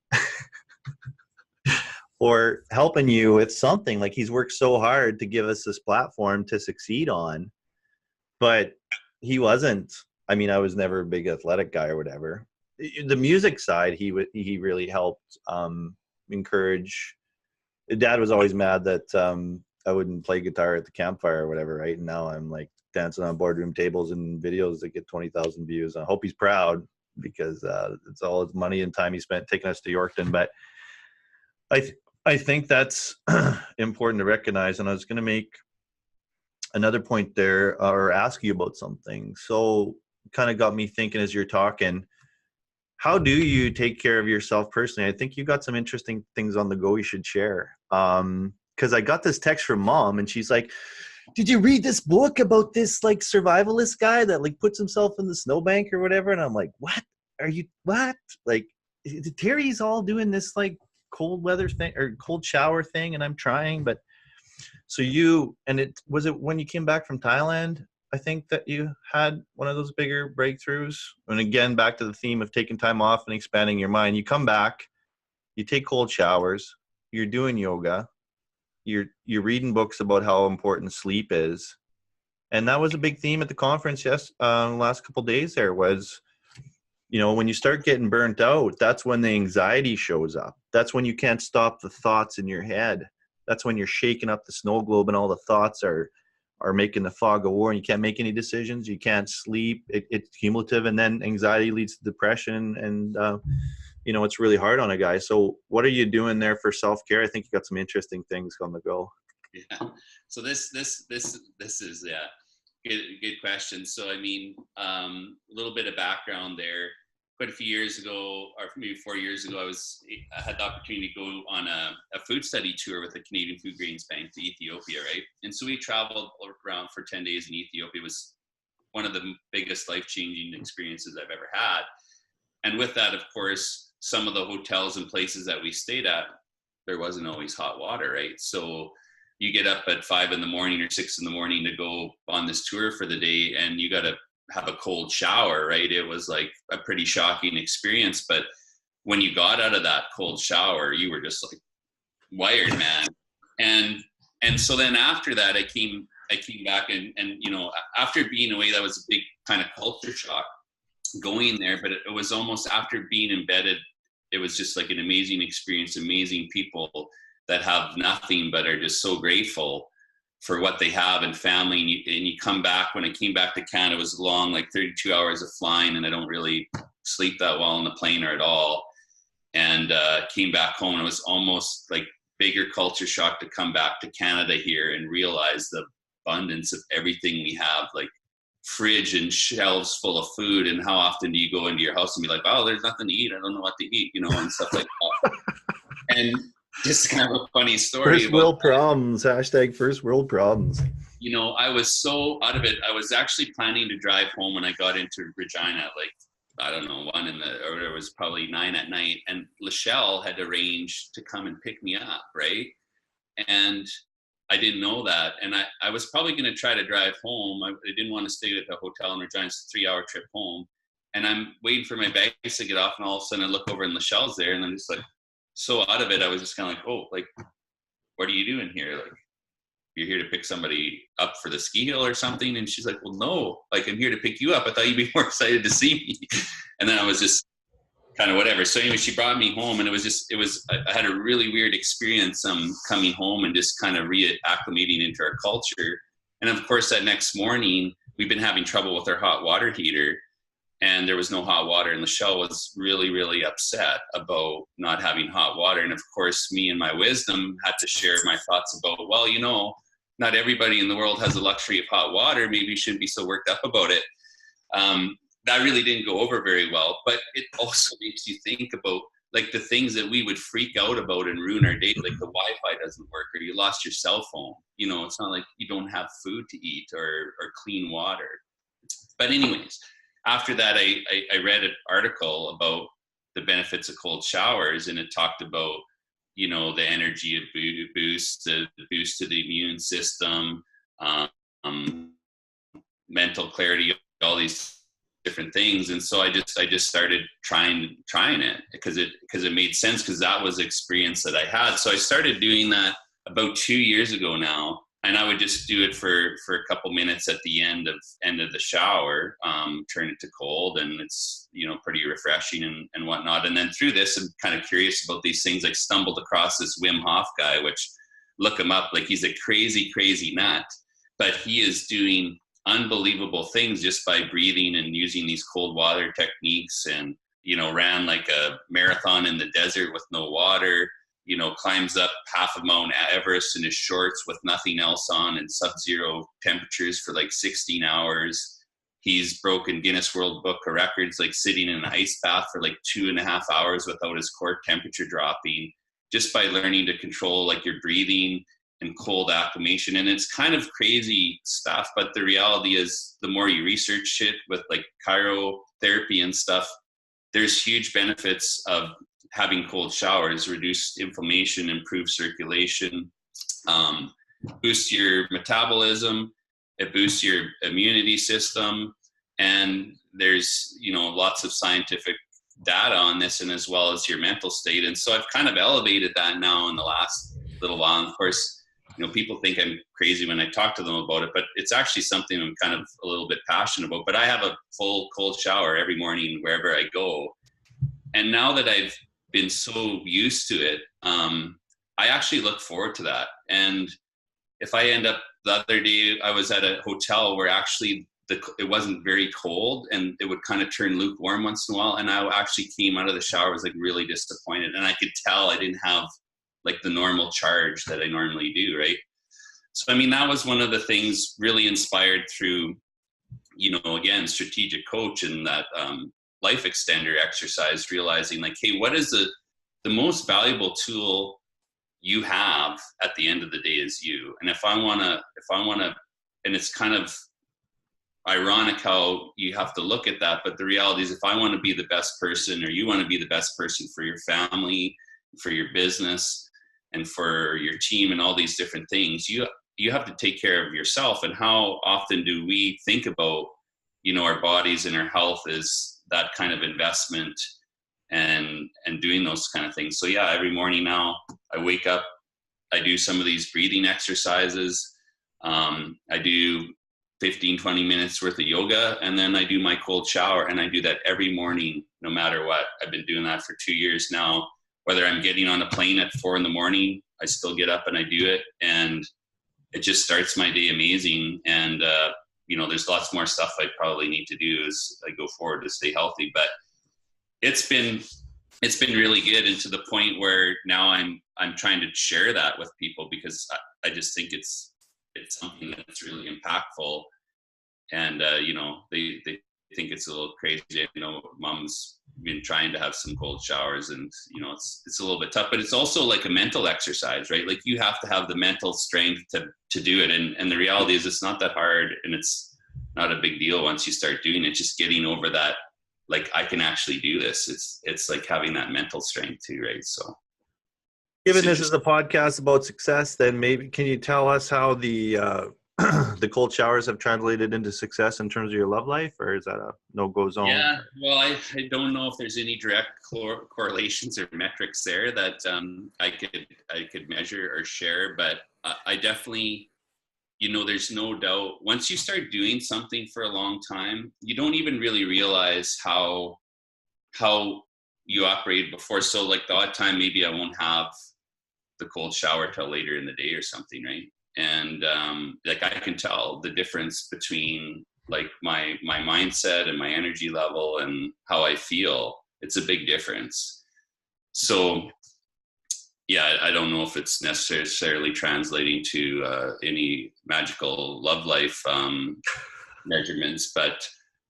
or helping you with something. Like, he's worked so hard to give us this platform to succeed on, but he wasn't, I was never a big athletic guy or whatever. The music side, he really helped encourage. Dad was always mad that I wouldn't play guitar at the campfire or whatever, right? And now I'm like dancing on boardroom tables and videos that get 20,000 views. I hope he's proud, because it's all his money and time he spent taking us to Yorkton. But I think that's important to recognize. And I was going to make another point there, or ask you about something. So kind of got me thinking as you're talking, how do you take care of yourself personally? I think you got some interesting things on the go you should share. Because I got this text from Mom, and she's like, did you read this book about this like survivalist guy that like puts himself in the snowbank or whatever? And I'm like, what? Like, Terry's all doing this like cold weather thing or cold shower thing, and I'm trying. But so was it when you came back from Thailand, I think, that you had one of those bigger breakthroughs? And again, back to the theme of taking time off and expanding your mind. You come back, you take cold showers, you're doing yoga, you're reading books about how important sleep is. And that was a big theme at the conference last couple of days there was, when you start getting burnt out, that's when the anxiety shows up. That's when you can't stop the thoughts in your head. That's when you're shaking up the snow globe and all the thoughts are making the fog of war, and you can't make any decisions. You can't sleep. It's cumulative, and then anxiety leads to depression, and it's really hard on a guy. So what are you doing there for self-care? I think you got some interesting things on the go. Yeah. So this is good question. So a little bit of background there. Quite a few years ago, or maybe 4 years ago, I had the opportunity to go on a food study tour with the Canadian Food Grains Bank to Ethiopia, right? And so we traveled around for 10 days in Ethiopia. It was one of the biggest life-changing experiences I've ever had. And with that, of course, some of the hotels and places that we stayed at, there wasn't always hot water, right? So you get up at 5 in the morning or 6 in the morning to go on this tour for the day, and you got to have a cold shower, right? It was like a pretty shocking experience. But when you got out of that cold shower, you were just like wired, man. And so then after that, I came back and you know, after being away, that was a big kind of culture shock going there. But it was almost after being embedded, it was just like an amazing experience, amazing people that have nothing but are just so grateful for what they have and family. And you come back. When I came back to Canada, it was long, like 32 hours of flying, and I don't really sleep that well on the plane or at all. And came back home, and it was almost like bigger culture shock to come back to Canada here and realize the abundance of everything we have, like fridge and shelves full of food. And how often do you go into your house and be like, oh, there's nothing to eat, I don't know what to eat, you know, and stuff like that. And just kind of a funny story. First world problems, hashtag first world problems. You know, I was so out of it. I was actually planning to drive home when I got into Regina, like, I don't know, or it was probably 9 p.m, and Lichelle had arranged to come and pick me up, right? And I didn't know that. And I was probably going to try to drive home. I didn't want to stay at the hotel in Regina. It's a 3-hour trip home. And I'm waiting for my bags to get off, and all of a sudden I look over and Lichelle's there, and I'm just like, so out of it. I was just kind of like, oh, like, what are you doing here? Like, you're here to pick somebody up for the ski hill or something? And she's like, well, no, like, I'm here to pick you up. I thought you'd be more excited to see me. And then I was just kind of whatever. So anyway, she brought me home, and I had a really weird experience coming home and just kind of reacclimating into our culture. And of course, that next morning, we've been having trouble with our hot water heater, and there was no hot water. And Lichelle was really, really upset about not having hot water. And of course, me and my wisdom had to share my thoughts about, well, you know, not everybody in the world has the luxury of hot water. Maybe you shouldn't be so worked up about it. That really didn't go over very well, but it also makes you think about like the things that we would freak out about and ruin our day, like the Wi-Fi doesn't work, or you lost your cell phone. You know, it's not like you don't have food to eat or clean water. But anyways, after that, I read an article about the benefits of cold showers, and it talked about, you know, the energy boost, the boost to the immune system, mental clarity, all these different things. And so I just started trying it because it made sense, because that was the experience that I had. So I started doing that about 2 years ago now, and I would just do it for a couple minutes at the end of the shower, turn it to cold, and it's, you know, pretty refreshing and whatnot. And then through this, I'm kind of curious about these things. I stumbled across this Wim Hof guy, which, look him up, like, he's a crazy nut, but he is doing unbelievable things just by breathing and using these cold water techniques. And, you know, ran like a marathon in the desert with no water, you know, climbs up half of Mount Everest in his shorts with nothing else on and sub-zero temperatures for like 16 hours. He's broken Guinness World Book of Records, like sitting in an ice bath for like 2.5 hours without his core temperature dropping, just by learning to control like your breathing and cold acclimation. And it's kind of crazy stuff, but the reality is, the more you research it with like cryotherapy and stuff, there's huge benefits of having cold showers: reduce inflammation, improve circulation, boost your metabolism, it boosts your immunity system. And there's, you know, lots of scientific data on this, and as well as your mental state. And so I've kind of elevated that now in the last little while. And of course, you know, people think I'm crazy when I talk to them about it, but it's actually something I'm kind of a little bit passionate about. But I have a full cold shower every morning wherever I go. And now that I've been so used to it, I actually look forward to that. And if I end up, the other day I was at a hotel where actually it wasn't very cold, and it would kind of turn lukewarm once in a while. And I actually came out of the shower, was like really disappointed. And I could tell I didn't have like the normal charge that I normally do, right? So, I mean, that was one of the things really inspired through, you know, again, strategic coach and that life extender exercise, realizing like, hey, what is the most valuable tool you have at the end of the day is you. And if I want to, and it's kind of ironic how you have to look at that, but the reality is, if I want to be the best person, or you want to be the best person for your family, for your business, and for your team, and all these different things, you have to take care of yourself. And how often do we think about our bodies and our health is that kind of investment, and doing those kind of things. So yeah, every morning now I wake up, I do some of these breathing exercises. I do 15-20 minutes worth of yoga, and then I do my cold shower, and I do that every morning no matter what. I've been doing that for 2 years now. Whether I'm getting on a plane at 4 a.m, I still get up and I do it, and it just starts my day amazing. And there's lots more stuff I probably need to do as I go forward to stay healthy, but it's been really good, and to the point where now I'm trying to share that with people, because I just think it's something that's really impactful. And they think it's a little crazy. Mom's been trying to have some cold showers, and it's a little bit tough, but it's also like a mental exercise, right? Like you have to have the mental strength to do it, and the reality is it's not that hard, and it's not a big deal once you start doing it. Just getting over that, like, I can actually do this. It's like having that mental strength too, right? So given this is a podcast about success, then maybe can you tell us how the the cold showers have translated into success in terms of your love life, or is that a no-go zone? Yeah, well, I don't know if there's any direct correlations or metrics there that I could measure or share, but I definitely, there's no doubt once you start doing something for a long time, you don't even really realize how you operated before. So like the odd time, maybe I won't have the cold shower till later in the day or something, right? And like I can tell the difference between like my mindset and my energy level and how I feel. It's a big difference. So yeah, I don't know if it's necessarily translating to any magical love life measurements, but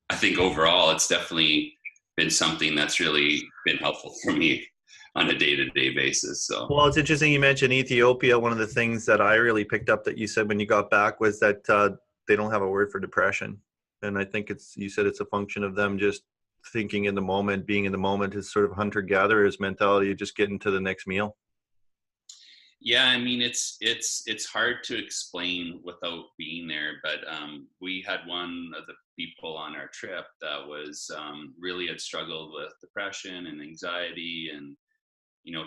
I think overall it's definitely been something that's really been helpful for me on a day-to-day basis. So, well, it's interesting you mentioned Ethiopia. One of the things that I really picked up that you said when you got back was that they don't have a word for depression. And I think you said it's a function of them just thinking in the moment, being in the moment, is sort of hunter-gatherer's mentality of just getting to the next meal. Yeah, I mean, it's hard to explain without being there, but we had one of the people on our trip that was really had struggled with depression and anxiety, and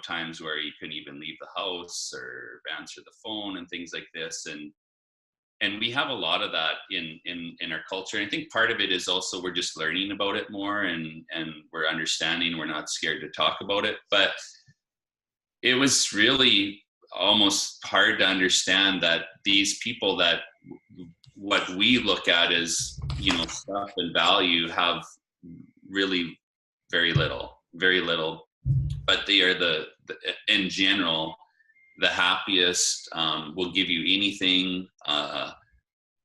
times where he couldn't even leave the house or answer the phone and things like this. And we have a lot of that in our culture. And I think part of it is also we're just learning about it more, and we're understanding, we're not scared to talk about it. But it was really almost hard to understand that these people that what we look at as, stuff and value have really very little, but they are the in general, the happiest, will give you anything,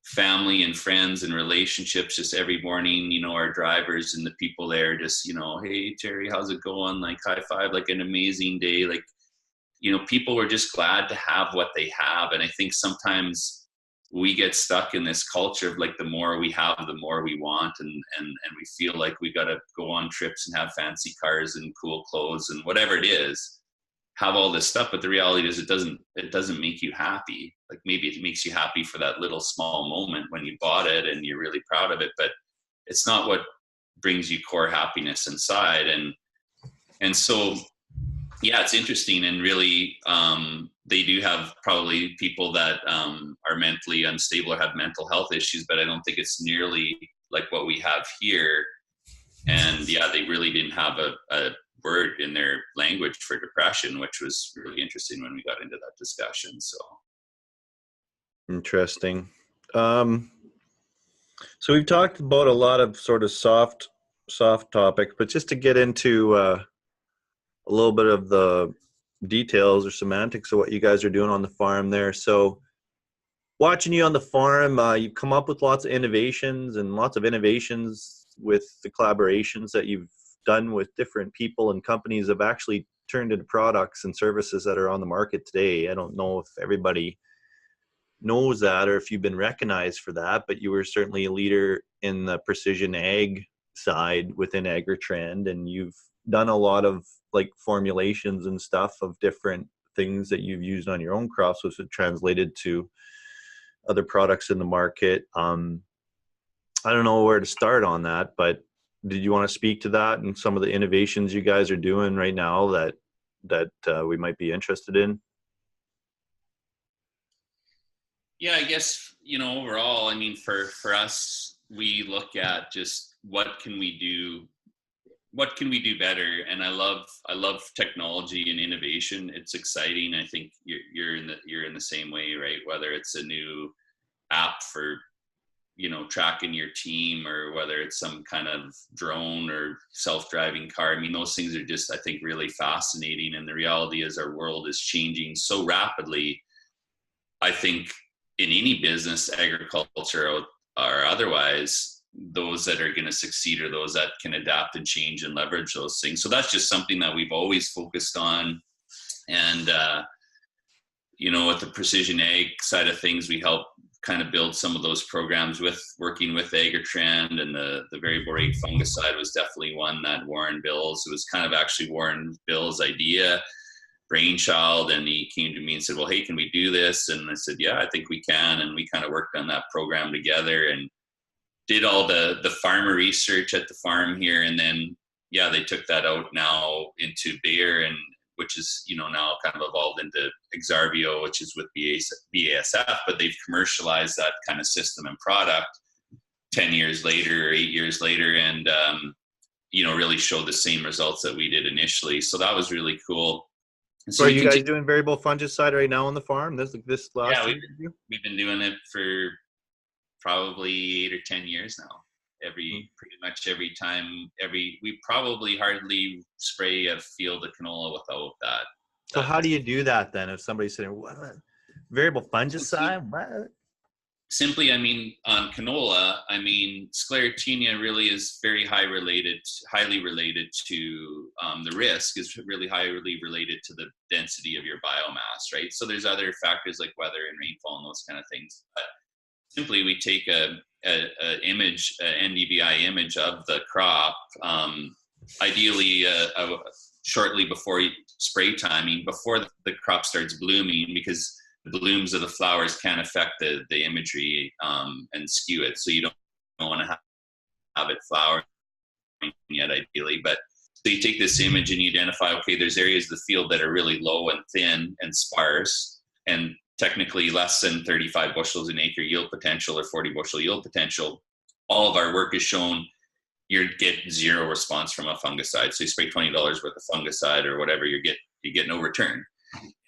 family and friends and relationships just every morning. Our drivers and the people there just, hey, Terry, how's it going? Like high five, like an amazing day. Like, people were just glad to have what they have. And I think sometimes we get stuck in this culture of like, the more we have, the more we want. And we feel like we got to go on trips and have fancy cars and cool clothes and whatever it is, have all this stuff. But the reality is it doesn't make you happy. Like maybe it makes you happy for that little small moment when you bought it and you're really proud of it, but it's not what brings you core happiness inside. And so, yeah, it's interesting. And really, they do have probably people that are mentally unstable or have mental health issues, but I don't think it's nearly like what we have here. And yeah, they really didn't have a word in their language for depression, which was really interesting when we got into that discussion. So interesting. So we've talked about a lot of sort of soft topics, but just to get into a little bit of the details or semantics of what you guys are doing on the farm there. So watching you on the farm, you've come up with lots of innovations with the collaborations that you've done with different people and companies have actually turned into products and services that are on the market today. I don't know if everybody knows that or if you've been recognized for that, but you were certainly a leader in the precision ag side within Agritrend, and you've done a lot of like formulations and stuff of different things that you've used on your own crops, which have translated to other products in the market. I don't know where to start on that, but did you want to speak to that and some of the innovations you guys are doing right now that we might be interested in? Yeah, I guess, overall, I mean, for us, we look at just what can we do better. And I love technology and innovation. It's exciting. I think you're in the same way, right? Whether it's a new app for tracking your team, or whether it's some kind of drone or self-driving car. I mean, those things are just, I think, really fascinating. And the reality is our world is changing so rapidly. I think in any business, agriculture or otherwise, those that are going to succeed are those that can adapt and change and leverage those things. So that's just something that we've always focused on. And, with the precision ag side of things, we help kind of build some of those programs with working with Agritrend, and the variable rate fungicide was definitely one that Warren Bills, it was kind of actually Warren Bills' idea, brainchild, and he came to me and said, well, hey, can we do this? And I said, yeah, I think we can. And we kind of worked on that program together and did all the farmer research at the farm here. And then, yeah, they took that out now into Bayer, and which is, now kind of evolved into Exarvio, which is with BASF, but they've commercialized that kind of system and product 10 years later, or 8 years later, and, really showed the same results that we did initially. So that was really cool. So are you guys doing variable fungicide right now on the farm? This last year? We've been doing it for probably 8 or 10 years now. Pretty much every time, we probably hardly spray a field of canola without that. So how do you do that then? If somebody's saying, what, variable fungicide? What? Simply, I mean, on canola, sclerotinia really is very highly related to the risk is really highly related to the density of your biomass, right? So there's other factors like weather and rainfall and those kind of things. But simply, we take an NDVI image of the crop, ideally shortly before spray timing, before the crop starts blooming, because the blooms of the flowers can affect the imagery and skew it. So you don't want to have it flowering yet, ideally. But so you take this image and you identify, okay, there's areas of the field that are really low and thin and sparse, and technically less than 35 bushels an acre yield potential or 40 bushel yield potential. All of our work has shown you get zero response from a fungicide. So you spray $20 worth of fungicide or whatever, you get no return.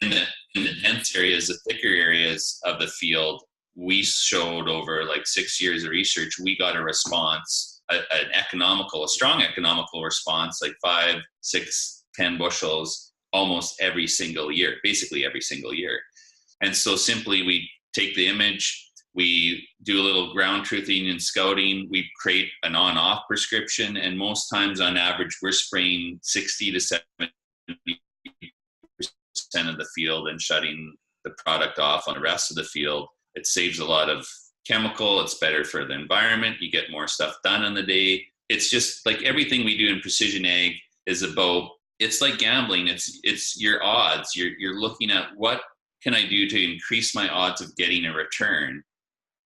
In the dense areas, the thicker areas of the field, we showed over like 6 years of research, we got a response, a strong economical response, like 5, 6, 10 bushels almost every single year, basically every single year. And so simply we take the image, we do a little ground truthing and scouting, we create an on-off prescription, and most times on average we're spraying 60 to 70% of the field and shutting the product off on the rest of the field. It saves a lot of chemical, it's better for the environment, you get more stuff done in the day. It's just like everything we do in precision ag is about, it's like gambling, it's your odds. You're looking at what can I do to increase my odds of getting a return,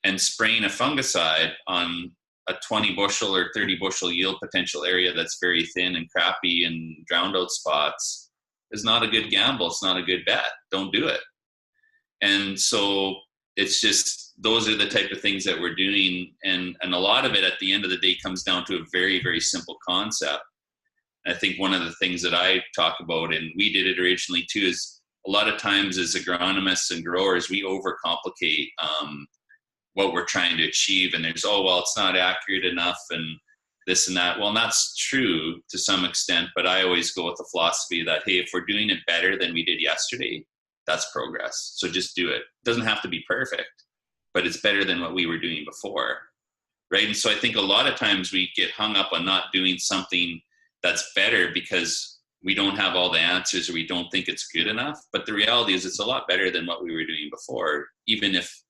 and spraying a fungicide on a 20 bushel or 30 bushel yield potential area that's very thin and crappy and drowned out spots is not a good gamble. It's not a good bet. Don't do it. And so it's just, those are the type of things that we're doing. And a lot of it at the end of the day comes down to a very, very simple concept. I think one of the things that I talk about, and we did it originally too, is a lot of times as agronomists and growers, we overcomplicate what we're trying to achieve. And there's, it's not accurate enough and this and that. Well, and that's true to some extent, but I always go with the philosophy that, hey, if we're doing it better than we did yesterday, that's progress. So just do it. It doesn't have to be perfect, but it's better than what we were doing before, right? And so I think a lot of times we get hung up on not doing something that's better because we don't have all the answers or we don't think it's good enough. But the reality is it's a lot better than what we were doing before. Even if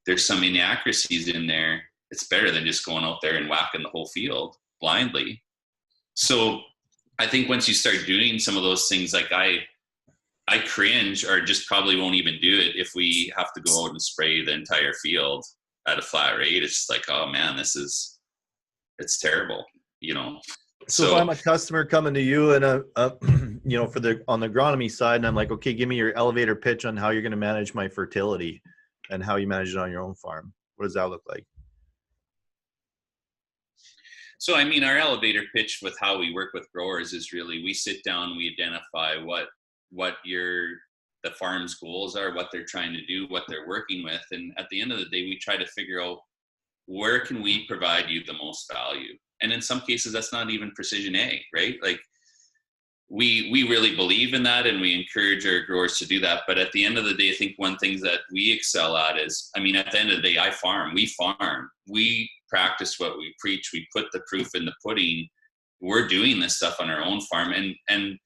there's some inaccuracies in there, it's better than just going out there and whacking the whole field blindly. So I think once you start doing some of those things, like I cringe or just probably won't even do it if we have to go out and spray the entire field at a flat rate. It's just like, oh man, this is it's terrible, you know. So if I'm a customer coming to you and you know, on the agronomy side, and I'm like, okay, give me your elevator pitch on how you're going to manage my fertility and how you manage it on your own farm. What does that look like? So, I mean, our elevator pitch with how we work with growers is really, we sit down, we identify what the farm's goals are, what they're trying to do, what they're working with. And at the end of the day, we try to figure out, where can we provide you the most value? And in some cases, that's not even precision ag, right? Like, we really believe in that, and we encourage our growers to do that. But at the end of the day, I think one thing that we excel at is, I mean, at the end of the day, we practice what we preach, we put the proof in the pudding. We're doing this stuff on our own farm, and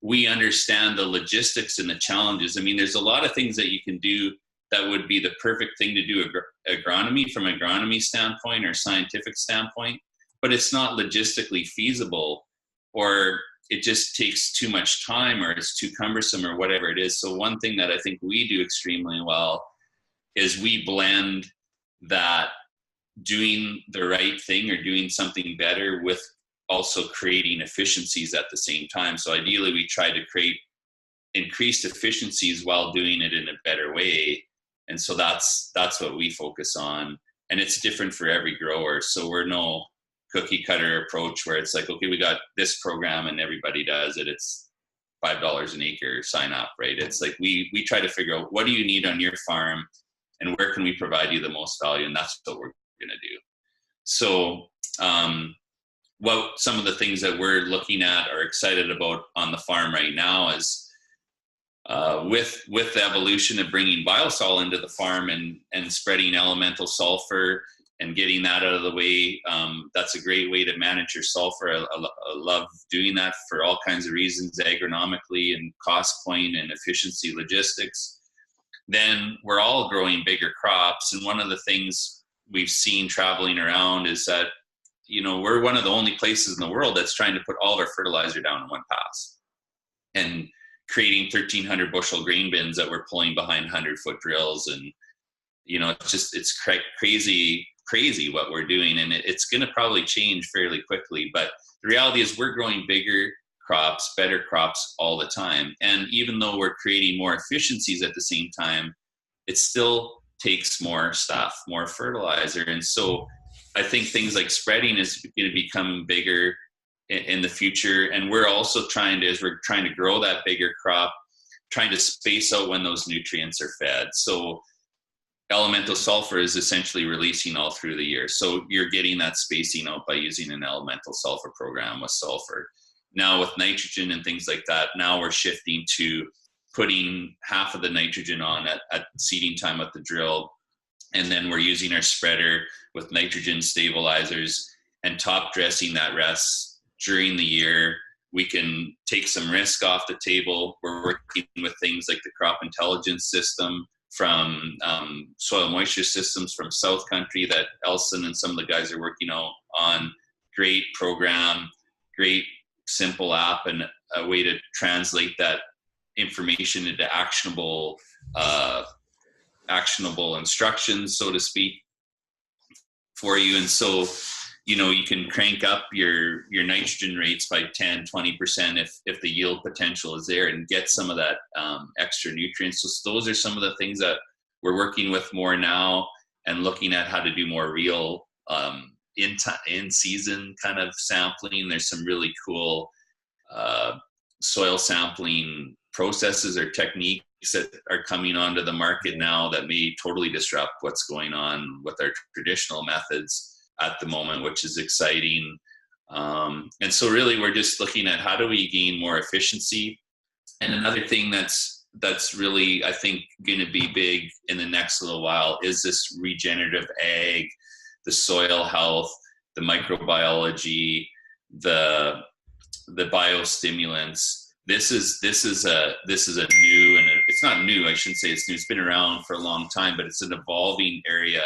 we understand the logistics and the challenges. I mean, there's a lot of things that you can do that would be the perfect thing to do agronomy from an agronomy standpoint or scientific standpoint, but it's not logistically feasible, or it just takes too much time, or it's too cumbersome, or whatever it is. So one thing that I think we do extremely well is we blend that doing the right thing or doing something better with also creating efficiencies at the same time. So ideally, we try to create increased efficiencies while doing it in a better way. And so that's what we focus on. And it's different for every grower. So we're no cookie cutter approach where it's like, okay, we got this program and everybody does it. It's $5 an acre, sign up, right? It's like we try to figure out, what do you need on your farm and where can we provide you the most value? And that's what we're going to do. So some of the things that we're looking at or excited about on the farm right now is with the evolution of bringing BioSul into the farm and spreading elemental sulfur and getting that out of the way. That's a great way to manage your sulfur. I love doing that for all kinds of reasons, agronomically and cost point and efficiency logistics. Then we're all growing bigger crops. And one of the things we've seen traveling around is that, you know, we're one of the only places in the world that's trying to put all of our fertilizer down in one pass and creating 1,300 bushel grain bins that we're pulling behind 100-foot drills. And, you know, it's crazy what we're doing, and it's going to probably change fairly quickly. But the reality is we're growing bigger crops, better crops all the time. And even though we're creating more efficiencies at the same time, it still takes more stuff, more fertilizer. And so I think things like spreading is going to become bigger in the future. And we're also as we're trying to grow that bigger crop, trying to space out when those nutrients are fed. So elemental sulfur is essentially releasing all through the year. So you're getting that spacing out by using an elemental sulfur program with sulfur. Now with nitrogen and things like that, now we're shifting to putting half of the nitrogen on at seeding time with the drill. And then we're using our spreader with nitrogen stabilizers and top dressing that rest during the year. We can take some risk off the table. We're working with things like the crop intelligence system from soil moisture systems from South Country that Asceline and some of the guys are working on. Great program, great simple app, and a way to translate that information into actionable instructions, so to speak, for you. And so, you know, you can crank up your nitrogen rates by 10-20% if the yield potential is there, and get some of that extra nutrients. So those are some of the things that we're working with more now, and looking at how to do more real in season kind of sampling. There's some really cool soil sampling processes or techniques that are coming onto the market now that may totally disrupt what's going on with our traditional methods at the moment, which is exciting. And so really we're just looking at how do we gain more efficiency. And another thing that's really, I think, going to be big in the next little while is this regenerative ag, the soil health, the microbiology, the biostimulants. This is a new, and it's not new, I shouldn't say it's new, it's been around for a long time, but it's an evolving area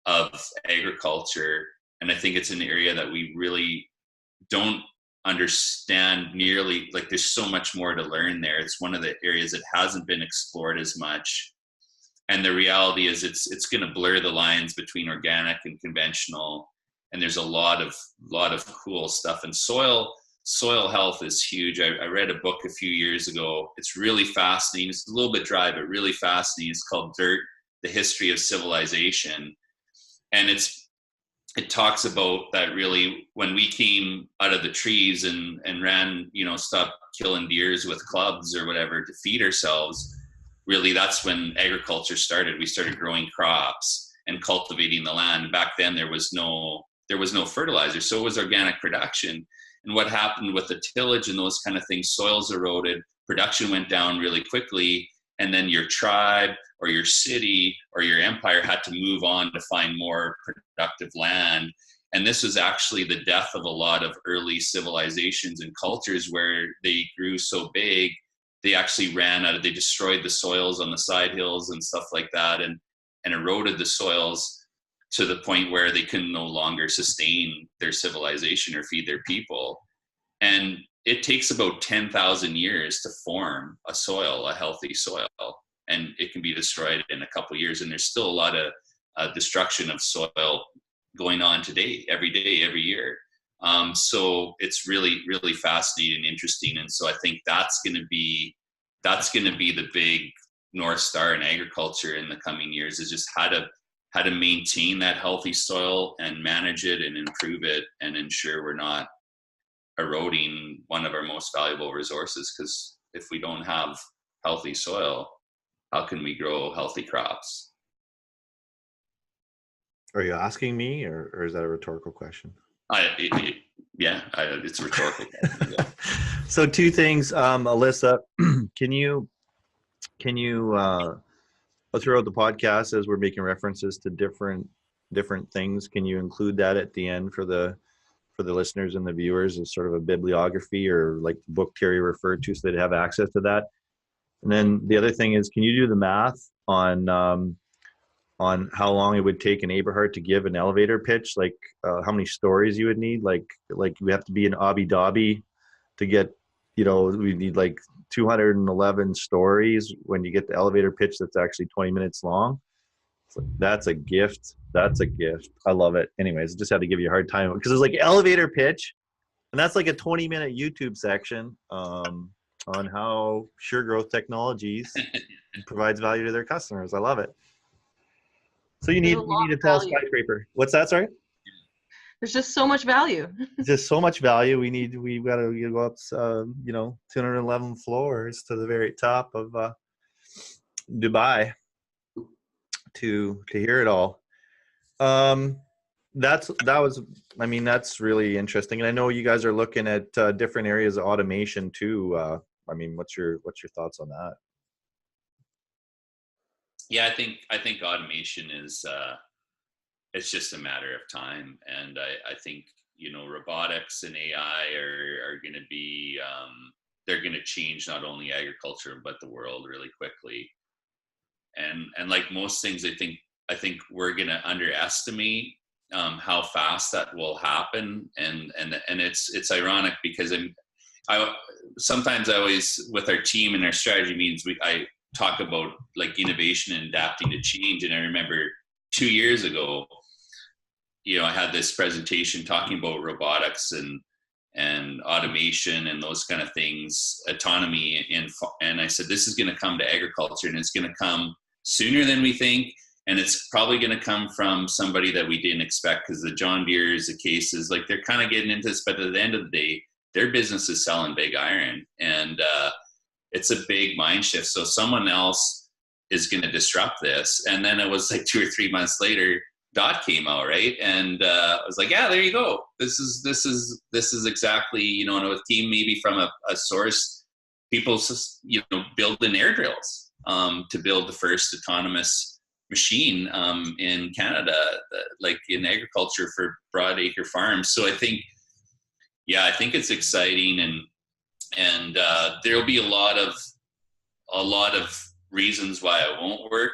of agriculture. And I think it's an area that we really don't understand nearly. Like, there's so much more to learn there. It's one of the areas that hasn't been explored as much. And the reality is it's going to blur the lines between organic and conventional. and there's a lot of cool stuff. And soil health is huge. I read a book a few years ago. It's really fascinating. It's a little bit dry, but really fascinating. It's called Dirt: The History of Civilization. And it talks about that really when we came out of the trees and ran, stopped killing deers with clubs or whatever to feed ourselves. Really, that's when agriculture started. We started growing crops and cultivating the land. Back then, there was no fertilizer, so it was organic production. And what happened with the tillage and those kind of things, soils eroded, production went down really quickly, and then your tribe or your city or your empire had to move on to find more productive land. And this was actually the death of a lot of early civilizations and cultures where they grew so big, they actually they destroyed the soils on the side hills and stuff like that, and eroded the soils to the point where they can no longer sustain their civilization or feed their people. And it takes about 10,000 years to form a soil, a healthy soil, and it can be destroyed in a couple of years. And there's still a lot of destruction of soil going on today, every day, every year. So it's really, really fascinating and interesting. And so I think that's going to be the big North Star in agriculture in the coming years, is just how to maintain that healthy soil and manage it and improve it and ensure we're not eroding one of our most valuable resources. Because if we don't have healthy soil, how can we grow healthy crops? Are you asking me, or is that a rhetorical question? It's a rhetorical question. Yeah. So two things, Alyssa, can you throughout the podcast, as we're making references to different things, can you include that at the end for the listeners and the viewers as sort of a bibliography, or like the book Terry referred to, so they'd have access to that? And then the other thing is, can you do the math on how long it would take an Aberhart to give an elevator pitch? Like how many stories you would need? Like we have to be in Abu Dhabi to get, we need like 211 stories when you get the elevator pitch that's actually 20 minutes long. So that's a gift. I love it. Anyways, I just had to give you a hard time because it's like elevator pitch, and that's like a 20-minute YouTube section on how Sure Growth Technologies provides value to their customers. I love it. So you need a tall skyscraper. What's that? Sorry? There's just so much value. Just so much value. We've got to go up, 211 floors to the very top of Dubai to hear it all. That's really interesting. And I know you guys are looking at different areas of automation too. What's your thoughts on that? Yeah, I think automation is it's just a matter of time, and I think robotics and AI are going to be they're going to change not only agriculture but the world really quickly. And like most things, I think we're going to underestimate how fast that will happen, and it's ironic because sometimes I always, with our team and our strategy meetings, I talk about like innovation and adapting to change. And I remember 2 years ago, I had this presentation talking about robotics and automation and those kind of things, autonomy, and I said, this is going to come to agriculture, and it's going to come sooner than we think, and it's probably going to come from somebody that we didn't expect, because the John Deere's, the Cases, like they're kind of getting into this, but at the end of the day, their business is selling big iron, and it's a big mind shift. So someone else is going to disrupt this. And then it was like 2 or 3 months later, Dot came out, right? And I was like, yeah, there you go. This is exactly, and a team maybe from a source, people, building air drills to build the first autonomous machine in Canada, like in agriculture for broadacre farms. So I think it's exciting, and there'll be a lot of reasons why it won't work,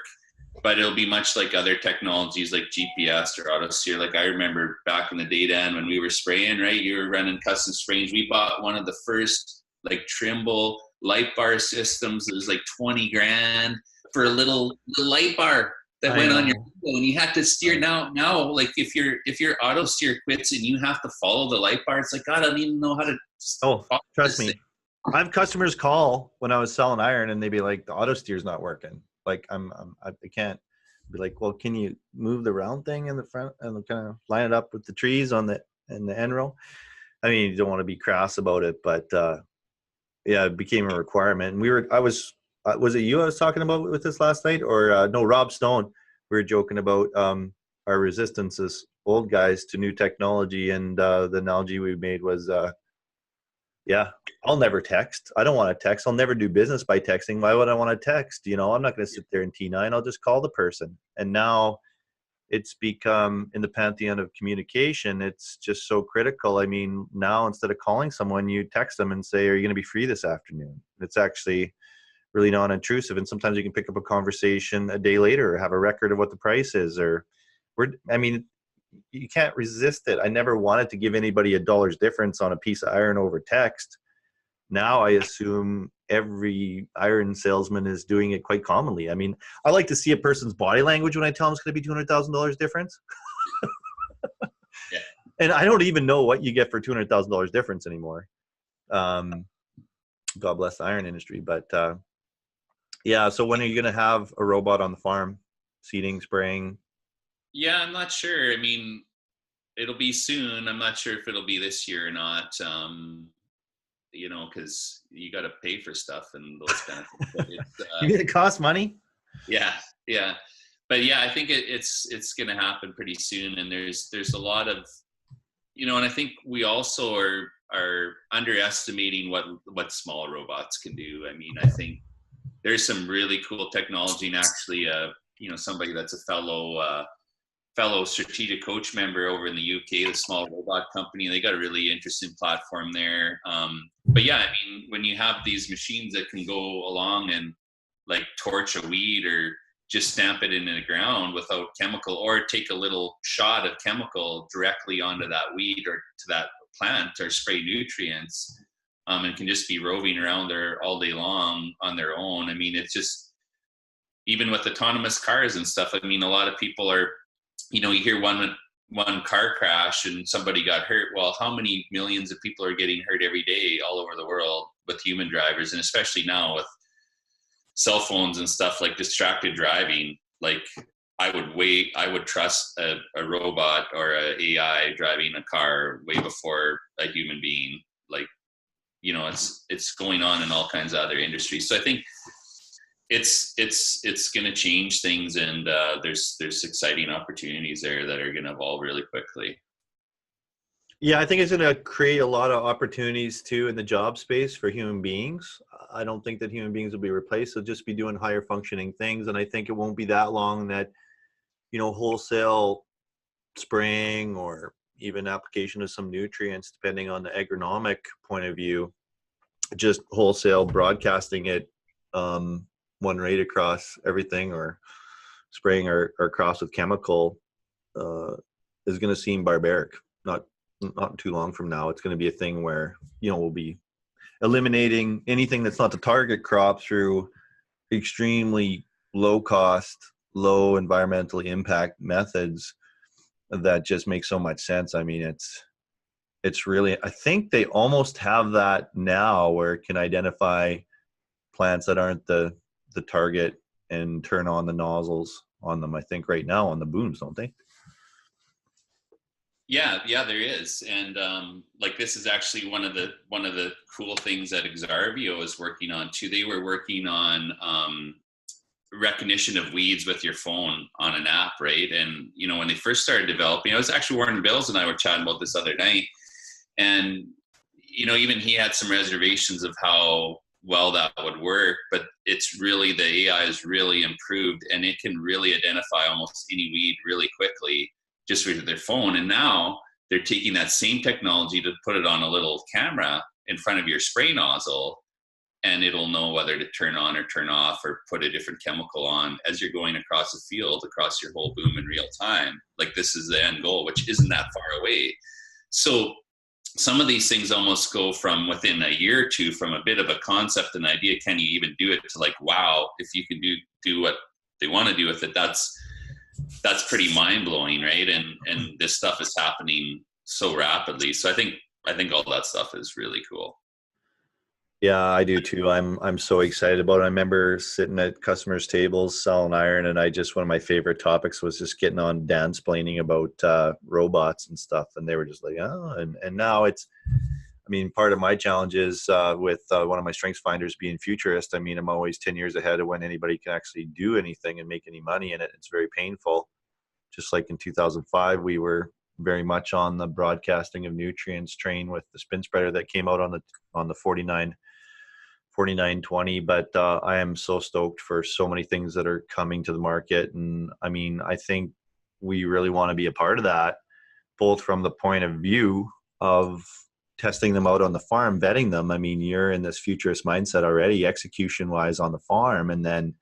but it'll be much like other technologies like GPS or AutoSteer. Like I remember back in the day, Dan, when we were spraying, right? You were running custom sprays. We bought one of the first like Trimble light bar systems. It was like $20,000 for a little light bar. that I went on know. your vehicle, and you had to steer. Now, like if your auto steer quits and you have to follow the light bar, it's like, God, I don't even know how to. Oh, follow trust this me. thing. I have customers call when I was selling iron, and they'd be like, "The auto steer's not working." Like I can't. Be like, well, can you move the round thing in the front and kind of line it up with the trees on the end row? I mean, you don't want to be crass about it, but yeah, it became a requirement. And was it you I was talking about with this last night, or no, Rob Stone? We were joking about our resistance as old guys to new technology, and the analogy we made was, yeah, I'll never text. I don't want to text. I'll never do business by texting. Why would I want to text? You know, I'm not going to sit there in T9. I'll just call the person. And now it's become, in the pantheon of communication, it's just so critical. I mean, now instead of calling someone, you text them and say, are you going to be free this afternoon? It's actually really non-intrusive. And sometimes you can pick up a conversation a day later or have a record of what the price is. I mean, you can't resist it. I never wanted to give anybody a dollar's difference on a piece of iron over text. Now I assume every iron salesman is doing it quite commonly. I mean, I like to see a person's body language when I tell them it's going to be $200,000 difference. Yeah. And I don't even know what you get for $200,000 difference anymore. God bless the iron industry. But yeah, so when are you going to have a robot on the farm, seeding, spraying? Yeah, I'm not sure. I mean, it'll be soon. I'm not sure if it'll be this year or not. You know, because you got to pay for stuff and those benefits. But You mean it costs money? Yeah. But yeah, I think it's going to happen pretty soon. And there's a lot of, you know, and I think we also are underestimating what small robots can do. I mean, I think there's some really cool technology, and actually, you know, somebody that's a fellow strategic coach member over in the UK, the small robot company. They got a really interesting platform there. But yeah, I mean, when you have these machines that can go along and like torch a weed or just stamp it into the ground without chemical, or take a little shot of chemical directly onto that weed or to that plant, or spray nutrients, and can just be roving around there all day long on their own. I mean, it's just, even with autonomous cars and stuff, I mean, a lot of people are, you know, you hear one car crash and somebody got hurt. Well, how many millions of people are getting hurt every day all over the world with human drivers? And especially now with cell phones and stuff, like distracted driving, like I would trust a robot or a AI driving a car way before a human being. Like, you know, it's going on in all kinds of other industries. So I think it's going to change things, and there's exciting opportunities there that are going to evolve really quickly. Yeah, I think it's going to create a lot of opportunities too in the job space for human beings. I don't think that human beings will be replaced. They'll just be doing higher functioning things. And I think it won't be that long that, you know, wholesale spraying or even application of some nutrients, depending on the agronomic point of view, just wholesale broadcasting it one rate across everything, or spraying or cross with chemical is going to seem barbaric. Not too long from now, it's going to be a thing where, you know, we'll be eliminating anything that's not the target crop through extremely low cost, low environmental impact methods that just make so much sense. I mean, it's really, I think they almost have that now where it can identify plants that aren't the target and turn on the nozzles on them. I think right now on the booms, don't they? Yeah, there is. And like, this is actually one of the cool things that Xarvio is working on too. They were working on recognition of weeds with your phone on an app, right? And, you know, when they first started developing, I was actually, Warren Bills and I were chatting about this other night, and, you know, even he had some reservations of how well that would work, but it's really, the AI is really improved, and it can really identify almost any weed really quickly just with their phone. And now they're taking that same technology to put it on a little camera in front of your spray nozzle, and it'll know whether to turn on or turn off or put a different chemical on as you're going across the field, across your whole boom in real time. Like, this is the end goal, which isn't that far away. So some of these things almost go from within a year or two, from a bit of a concept and idea, can you even do it, to like, wow, if you can do what they want to do with it, that's that's pretty mind-blowing, right? And this stuff is happening so rapidly. So I think all that stuff is really cool. Yeah, I do too. I'm so excited about it. I remember sitting at customers' tables selling iron, and one of my favorite topics was just getting on Dan-splaining about robots and stuff, and they were just like, oh, and now it's, I mean, part of my challenge is with one of my strengths finders being futurist. I mean, I'm always 10 years ahead of when anybody can actually do anything and make any money in it. It's very painful. Just like in 2005, we were very much on the broadcasting of nutrients train with the spin spreader that came out on the 4920. But I am so stoked for so many things that are coming to the market. And I mean, I think we really want to be a part of that, both from the point of view of testing them out on the farm, vetting them. I mean, you're in this futurist mindset already, execution wise on the farm. And then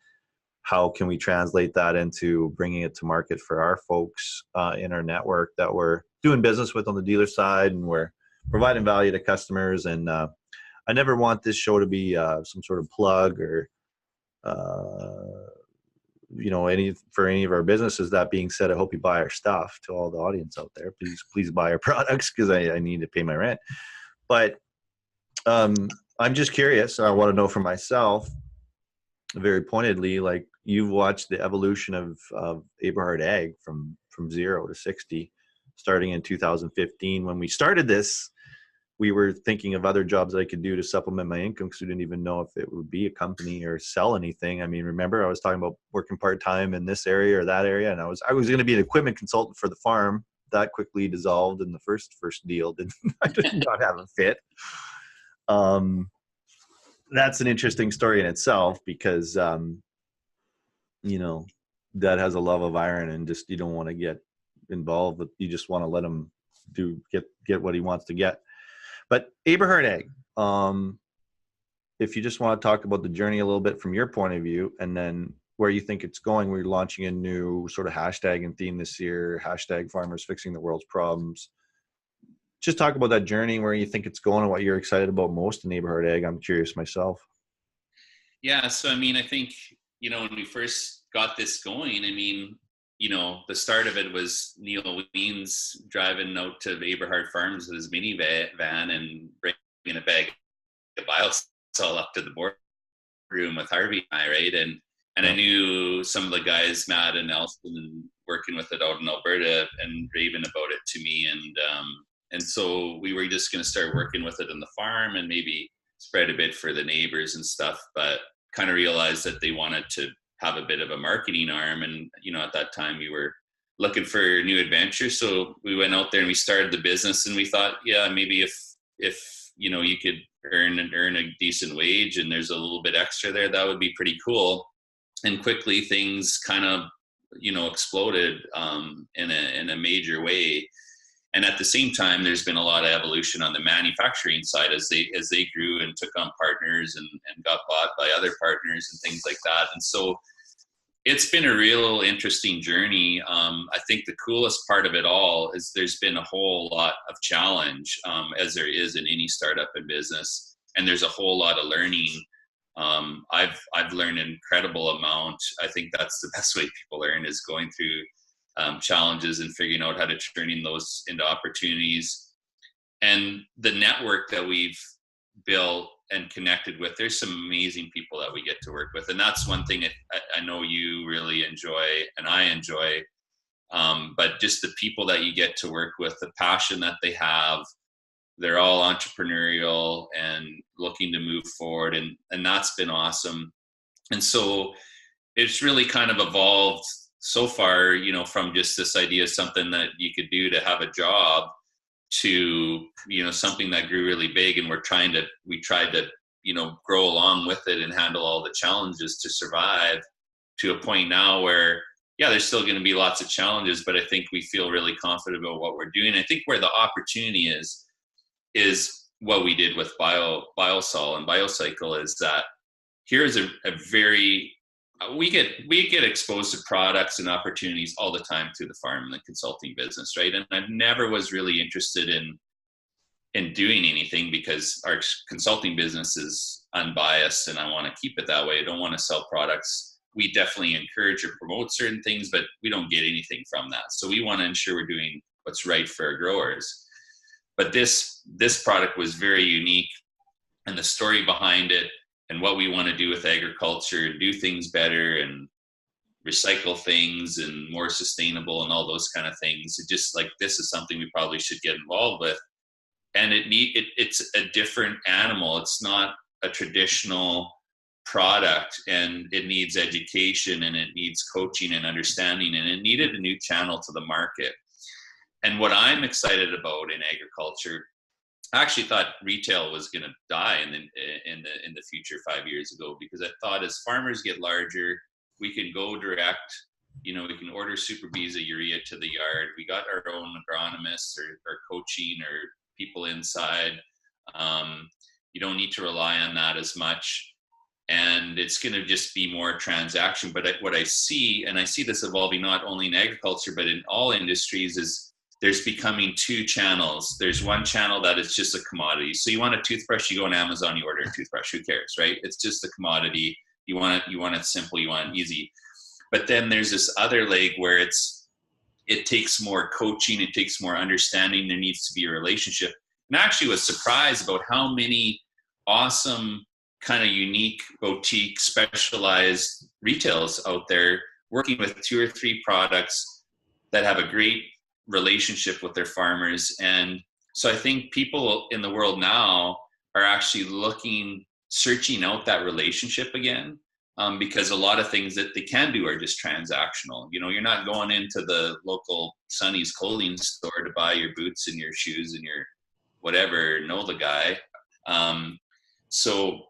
how can we translate that into bringing it to market for our folks in our network that we're doing business with on the dealer side, and we're providing value to customers. And I never want this show to be some sort of plug or, for any of our businesses. That being said, I hope you buy our stuff. To all the audience out there, please buy our products, because I need to pay my rent. But I'm just curious. I want to know for myself, very pointedly, like, you've watched the evolution of Aberhart Ag from 0 to 60, starting in 2015. When we started this, we were thinking of other jobs that I could do to supplement my income, because we didn't even know if it would be a company or sell anything. I mean, remember, I was talking about working part-time in this area or that area, and I was going to be an equipment consultant for the farm. That quickly dissolved in the first deal. I did not have a fit. That's an interesting story in itself, because Dad has a love of iron, and just, you don't want to get involved, but you just want to let him get what he wants to get. But Aberhart Ag, if you just want to talk about the journey a little bit from your point of view, and then where you think it's going. We're launching a new sort of hashtag and theme this year, hashtag farmers fixing the world's problems. Just talk about that journey, where you think it's going, and what you're excited about most in Aberhart Ag. I'm curious myself. Yeah, so I mean, I think, when we first got this going, I mean, the start of it was Neil Weens driving out to Aberhart Farms with his minivan and bringing a bag of BioSul up to the boardroom with Harvey and I, right? And I knew some of the guys, Matt and Nelson, working with it out in Alberta, and raving about it to me. And so we were just going to start working with it on the farm and maybe spread a bit for the neighbors and stuff, but kind of realized that they wanted to have a bit of a marketing arm. And, at that time we were looking for new adventures. So we went out there and we started the business, and we thought, yeah, maybe if you could earn a decent wage and there's a little bit extra there, that would be pretty cool. And quickly things kind of, exploded in a major way. And at the same time, there's been a lot of evolution on the manufacturing side as they grew and took on partners and got bought by other partners and things like that. And so it's been a real interesting journey. I think the coolest part of it all is there's been a whole lot of challenge, as there is in any startup in business, and there's a whole lot of learning. I've learned an incredible amount. I think that's the best way people learn, is going through challenges and figuring out how to turn those into opportunities. And the network that we've built and connected with, there's some amazing people that we get to work with. And that's one thing I know you really enjoy and I enjoy, but just the people that you get to work with, the passion that they have, they're all entrepreneurial and looking to move forward. And that's been awesome. And so it's really kind of evolved so far, from just this idea of something that you could do to have a job to, something that grew really big. And we tried to, grow along with it and handle all the challenges to survive to a point now where, yeah, there's still going to be lots of challenges, but I think we feel really confident about what we're doing. I think where the opportunity is what we did with BioSul and BioCycle, is that here's a very, we get exposed to products and opportunities all the time through the farm and the consulting business, right? And I never was really interested in doing anything, because our consulting business is unbiased and I want to keep it that way. I don't want to sell products we definitely encourage or promote certain things, but we don't get anything from that. So we want to ensure we're doing what's right for our growers. But this product was very unique, and the story behind it and what we want to do with agriculture and do things better and recycle things and more sustainable and all those kind of things. It just like, this is something we probably should get involved with. And it's a different animal. It's not a traditional product, and it needs education, and it needs coaching and understanding, and it needed a new channel to the market. And what I'm excited about in agriculture, I actually thought retail was going to die in the future 5 years ago, because I thought as farmers get larger, we can go direct. You know, we can order Super Bees urea to the yard. We got our own agronomists or coaching or people inside. You don't need to rely on that as much. And it's going to just be more transaction. But what I see, and I see this evolving not only in agriculture, but in all industries, is there's becoming two channels. There's one channel that is just a commodity. So you want a toothbrush, you go on Amazon, you order a toothbrush, who cares, right? It's just a commodity. You want it simple, you want it easy. But then there's this other leg where it takes more coaching, it takes more understanding, there needs to be a relationship. And I actually was surprised about how many awesome kind of unique boutique specialized retails out there working with 2 or 3 products that have a great relationship with their farmers. And so I think people in the world now are actually searching out that relationship again, because a lot of things that they can do are just transactional. You know, you're not going into the local Sonny's clothing store to buy your boots and your shoes and your whatever, know the guy. So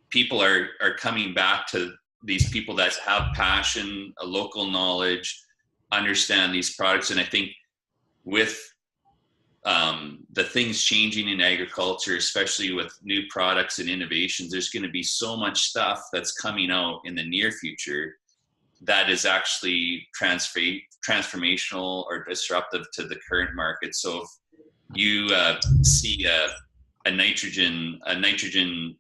people are coming back to these people that have passion, a local knowledge, understand these products. And I think with the things changing in agriculture, especially with new products and innovations, there's going to be so much stuff that's coming out in the near future that is actually transformational or disruptive to the current market. So if you see a nitrogen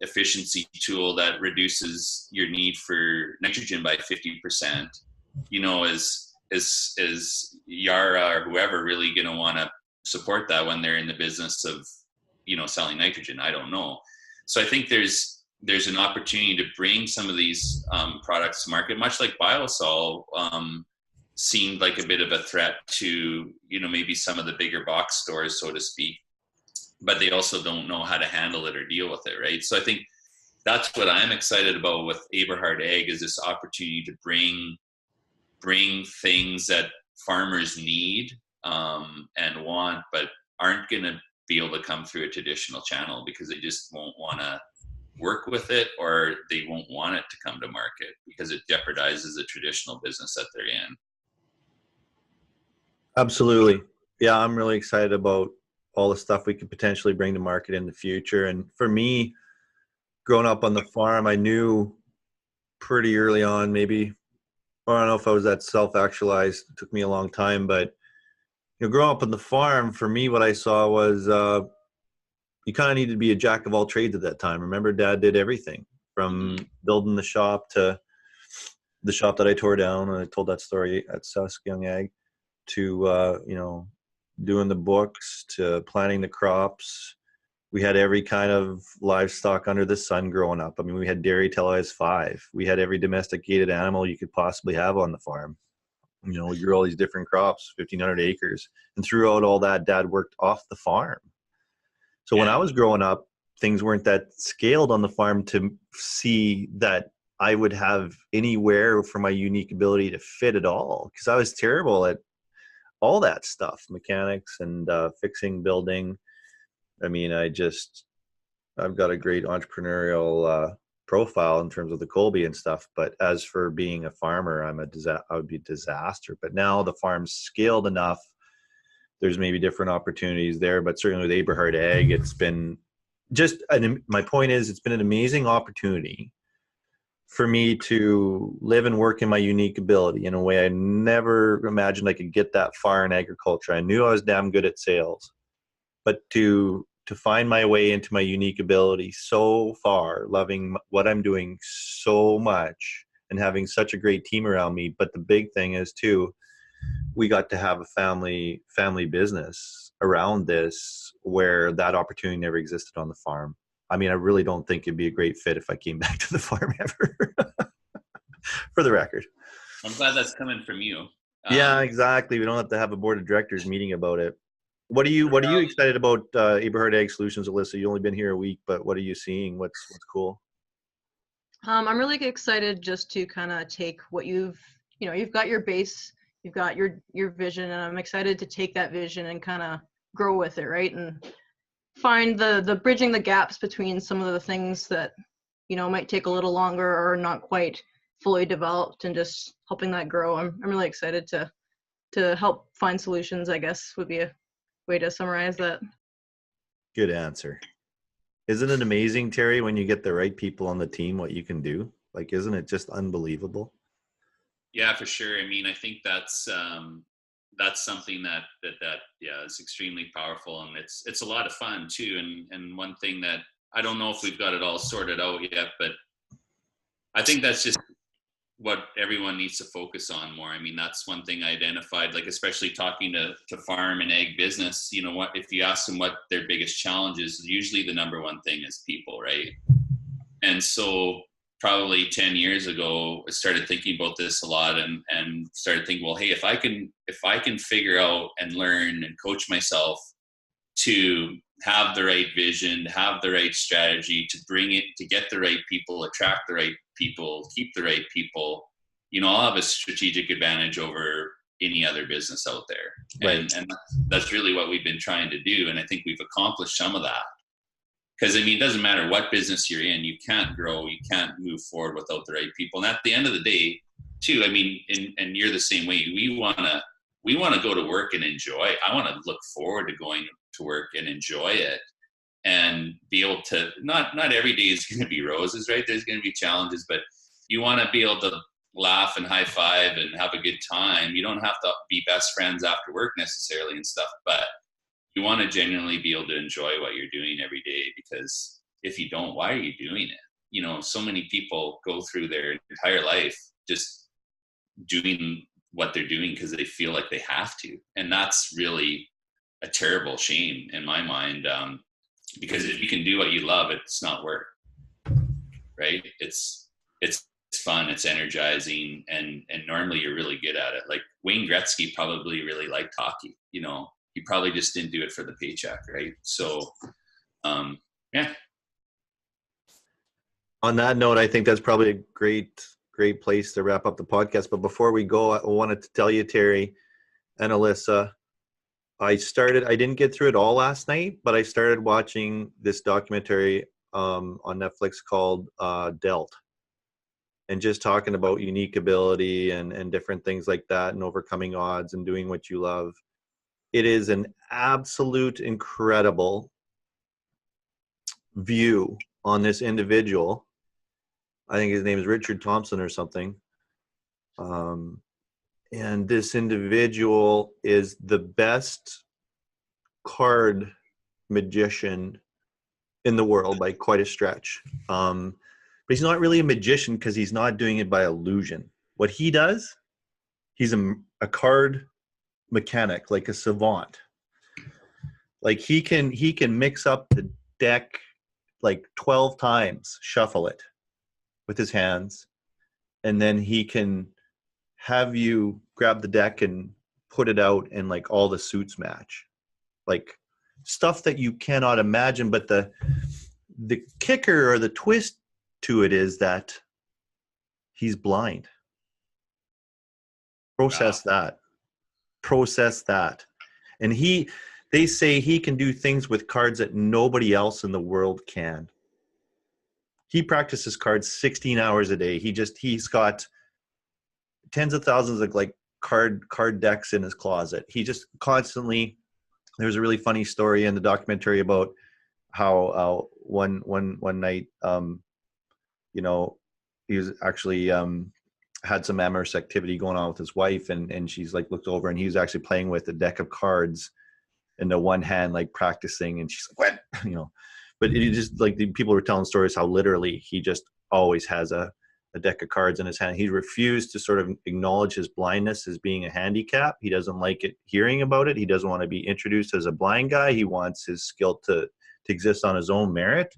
efficiency tool that reduces your need for nitrogen by 50%, you know, is Yara or whoever really going to want to support that when they're in the business of, you know, selling nitrogen? I don't know. So I think there's an opportunity to bring some of these products to market, much like BioSul seemed like a bit of a threat to, you know, maybe some of the bigger box stores, so to speak, but they also don't know how to handle it or deal with it, right? So I think that's what I'm excited about with Aberhart Ag, is this opportunity to bring things that farmers need and want, but aren't going to be able to come through a traditional channel because they just won't want to work with it, or they won't want it to come to market because it jeopardizes the traditional business that they're in. Absolutely. Yeah, I'm really excited about all the stuff we could potentially bring to market in the future. And for me, growing up on the farm, I knew pretty early on, maybe, I don't know if I was that self-actualized, it took me a long time, but you know, growing up on the farm, for me, what I saw was you kind of needed to be a jack of all trades at that time. Remember, Dad did everything from building the shop to the shop that I tore down, and I told that story at Saskatchewan Ag, to you know, doing the books, to planting the crops. We had every kind of livestock under the sun growing up. I mean, we had dairy till I was 5. We had every domesticated animal you could possibly have on the farm. You know, we grew all these different crops, 1,500 acres. And throughout all that, Dad worked off the farm. So when I was growing up, things weren't that scaled on the farm to see that I would have anywhere for my unique ability to fit at all, because I was terrible at all that stuff, mechanics and fixing, building. I mean, I've got a great entrepreneurial profile in terms of the Colby and stuff, but as for being a farmer, I would be a disaster. But now the farm's scaled enough, there's maybe different opportunities there, but certainly with Aberhart Ag, it's been my point is, it's been an amazing opportunity for me to live and work in my unique ability in a way I never imagined I could get that far in agriculture. I knew I was damn good at sales, but to find my way into my unique ability so far, loving what I'm doing so much, and having such a great team around me. But the big thing is too, we got to have a family business around this where that opportunity never existed on the farm. I mean, I really don't think it'd be a great fit if I came back to the farm ever. For the record. I'm glad that's coming from you. Yeah, exactly. We don't have to have a board of directors meeting about it. What are you excited about Aberhart Ag Solutions, Alyssa? You've only been here a week, but what are you seeing? What's cool? I'm really excited just to kind of take what you've got your base, you've got your vision, and I'm excited to take that vision and kind of grow with it, right? And find the bridging the gaps between some of the things that, might take a little longer or not quite fully developed, and just helping that grow. I'm really excited to help find solutions, I guess, would be a way to summarize that. Good answer. Isn't it amazing, Terry, when you get the right people on the team, what you can do? Like, isn't it just unbelievable? Yeah, for sure. I mean, I think that's something that is extremely powerful, and it's a lot of fun too. And one thing that I don't know if we've got it all sorted out yet, but I think that's just what everyone needs to focus on more. I mean, that's one thing I identified, like especially talking to farm and ag business, what, if you ask them what their biggest challenge is, usually the number one thing is people, right? And so probably 10 years ago, I started thinking about this a lot and started thinking, well, hey, if I can figure out and learn and coach myself to have the right vision, have the right strategy, to bring it, to get the right people, attract the right people, keep the right people, I'll have a strategic advantage over any other business out there. Right. And that's really what we've been trying to do. And I think we've accomplished some of that. Because, I mean, it doesn't matter what business you're in, you can't grow, you can't move forward without the right people. And at the end of the day, too, I mean, and you're the same way, we want to go to work and enjoy. I want to look forward to going to work and enjoy it, and be able to, not every day is going to be roses, right? There's going to be challenges, but you want to be able to laugh and high five and have a good time. You don't have to be best friends after work necessarily and stuff, but you want to genuinely be able to enjoy what you're doing every day, because if you don't, why are you doing it? So many people go through their entire life just doing what they're doing because they feel like they have to. And that's really a terrible shame in my mind. Because if you can do what you love, it's not work, right? It's fun, it's energizing, and normally you're really good at it. Like Wayne Gretzky probably really liked hockey, he probably just didn't do it for the paycheck, right? So, yeah. On that note, I think that's probably a great place to wrap up the podcast. But before we go, I wanted to tell you, Terry and Alyssa, I didn't get through it all last night, but I started watching this documentary on Netflix called Dealt, and just talking about unique ability and different things like that, and overcoming odds and doing what you love. It is an absolute incredible view on this individual. I think his name is Richard Thompson or something. And this individual is the best card magician in the world by quite a stretch. But he's not really a magician because he's not doing it by illusion. What he does, he's a card mechanic, like a savant. Like he can mix up the deck like 12 times, shuffle it with his hands, and then he can have you grab the deck and put it out and like all the suits match, like stuff that you cannot imagine. But the kicker or the twist to it is that he's blind. Process that. And they say he can do things with cards that nobody else in the world can. He practices cards 16 hours a day. He's got tens of thousands of like card decks in his closet. He just constantly, there's a really funny story in the documentary about how one night, he was actually had some amorous activity going on with his wife, and she's like looked over, and he was actually playing with a deck of cards in the one hand, like practicing, and she's like, what? But it just like the people were telling stories how literally he just always has a a deck of cards in his hand. He refused to sort of acknowledge his blindness as being a handicap. He doesn't like it hearing about it. He doesn't want to be introduced as a blind guy. He wants his skill to exist on his own merit.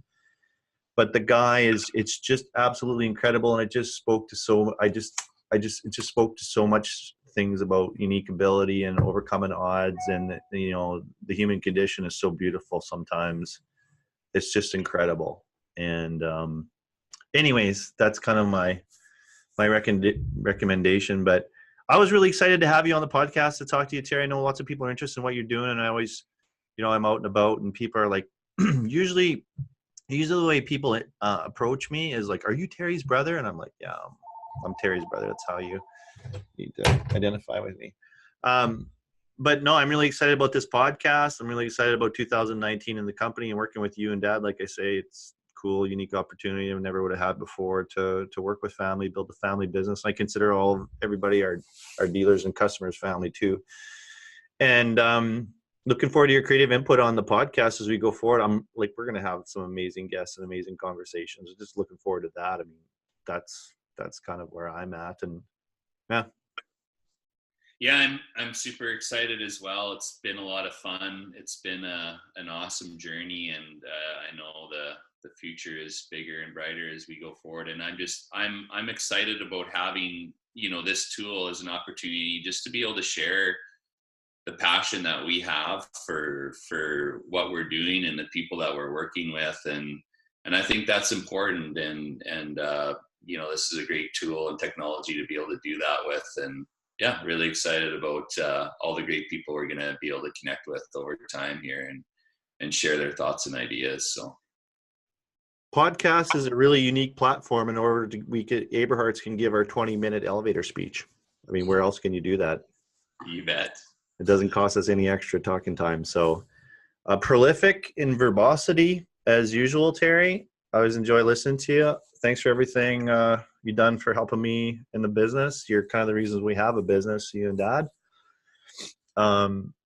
But the guy it's just absolutely incredible. And it just spoke to it just spoke to so much things about unique ability and overcoming odds. And, you know, the human condition is so beautiful sometimes. It's just incredible. And, anyways, that's kind of my recommendation. But I was really excited to have you on the podcast to talk to you, Terry. I know lots of people are interested in what you're doing, and I always, you know, I'm out and about, and people are like, usually the way people approach me is like, "Are you Terry's brother?" And I'm like, "Yeah, I'm Terry's brother. That's how you need to identify with me." But no, I'm really excited about this podcast. I'm really excited about 2019 in the company and working with you and Dad. Like I say, it's cool, unique opportunity I never would have had before to work with family, build a family business. I consider everybody, our dealers and customers, family too. And looking forward to your creative input on the podcast as we go forward. I'm like, we're going to have some amazing guests and amazing conversations. Just looking forward to that. I mean, that's kind of where I'm at. And yeah, I'm super excited as well. It's been a lot of fun. It's been an awesome journey, and I know the future is bigger and brighter as we go forward. And I'm excited about having, you know, this tool as an opportunity just to be able to share the passion that we have for what we're doing and the people that we're working with. And I think that's important. And you know, this is a great tool and technology to be able to do that with. And yeah, really excited about all the great people we're going to be able to connect with over time here and share their thoughts and ideas. So podcast is a really unique platform. In order to, Aberharts can give our 20-minute elevator speech. I mean, where else can you do that? You bet. It doesn't cost us any extra talking time. So prolific in verbosity as usual, Terry. I always enjoy listening to you. Thanks for everything you've done for helping me in the business. You're kind of the reasons we have a business, you and Dad.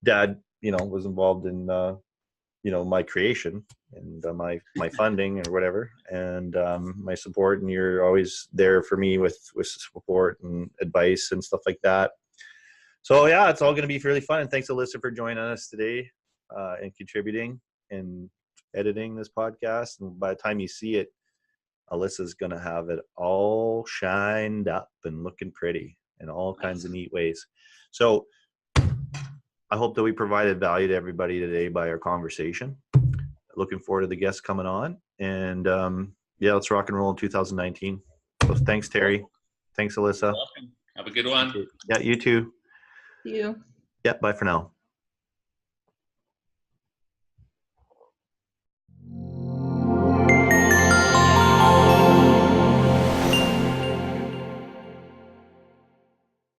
Dad, you know, was involved in, you know, my creation and my funding or whatever, and my support. And you're always there for me with support and advice and stuff like that. So yeah, it's all going to be really fun. And thanks, Alyssa, for joining us today and contributing and editing this podcast. And by the time you see it, Alyssa's going to have it all shined up and looking pretty in all kinds of neat ways. So I hope that we provided value to everybody today by our conversation. Looking forward to the guests coming on. And yeah, let's rock and roll in 2019. So thanks, Terry. Thanks, Alyssa. Have a good one. Yeah, you too. You. Yeah, bye for now.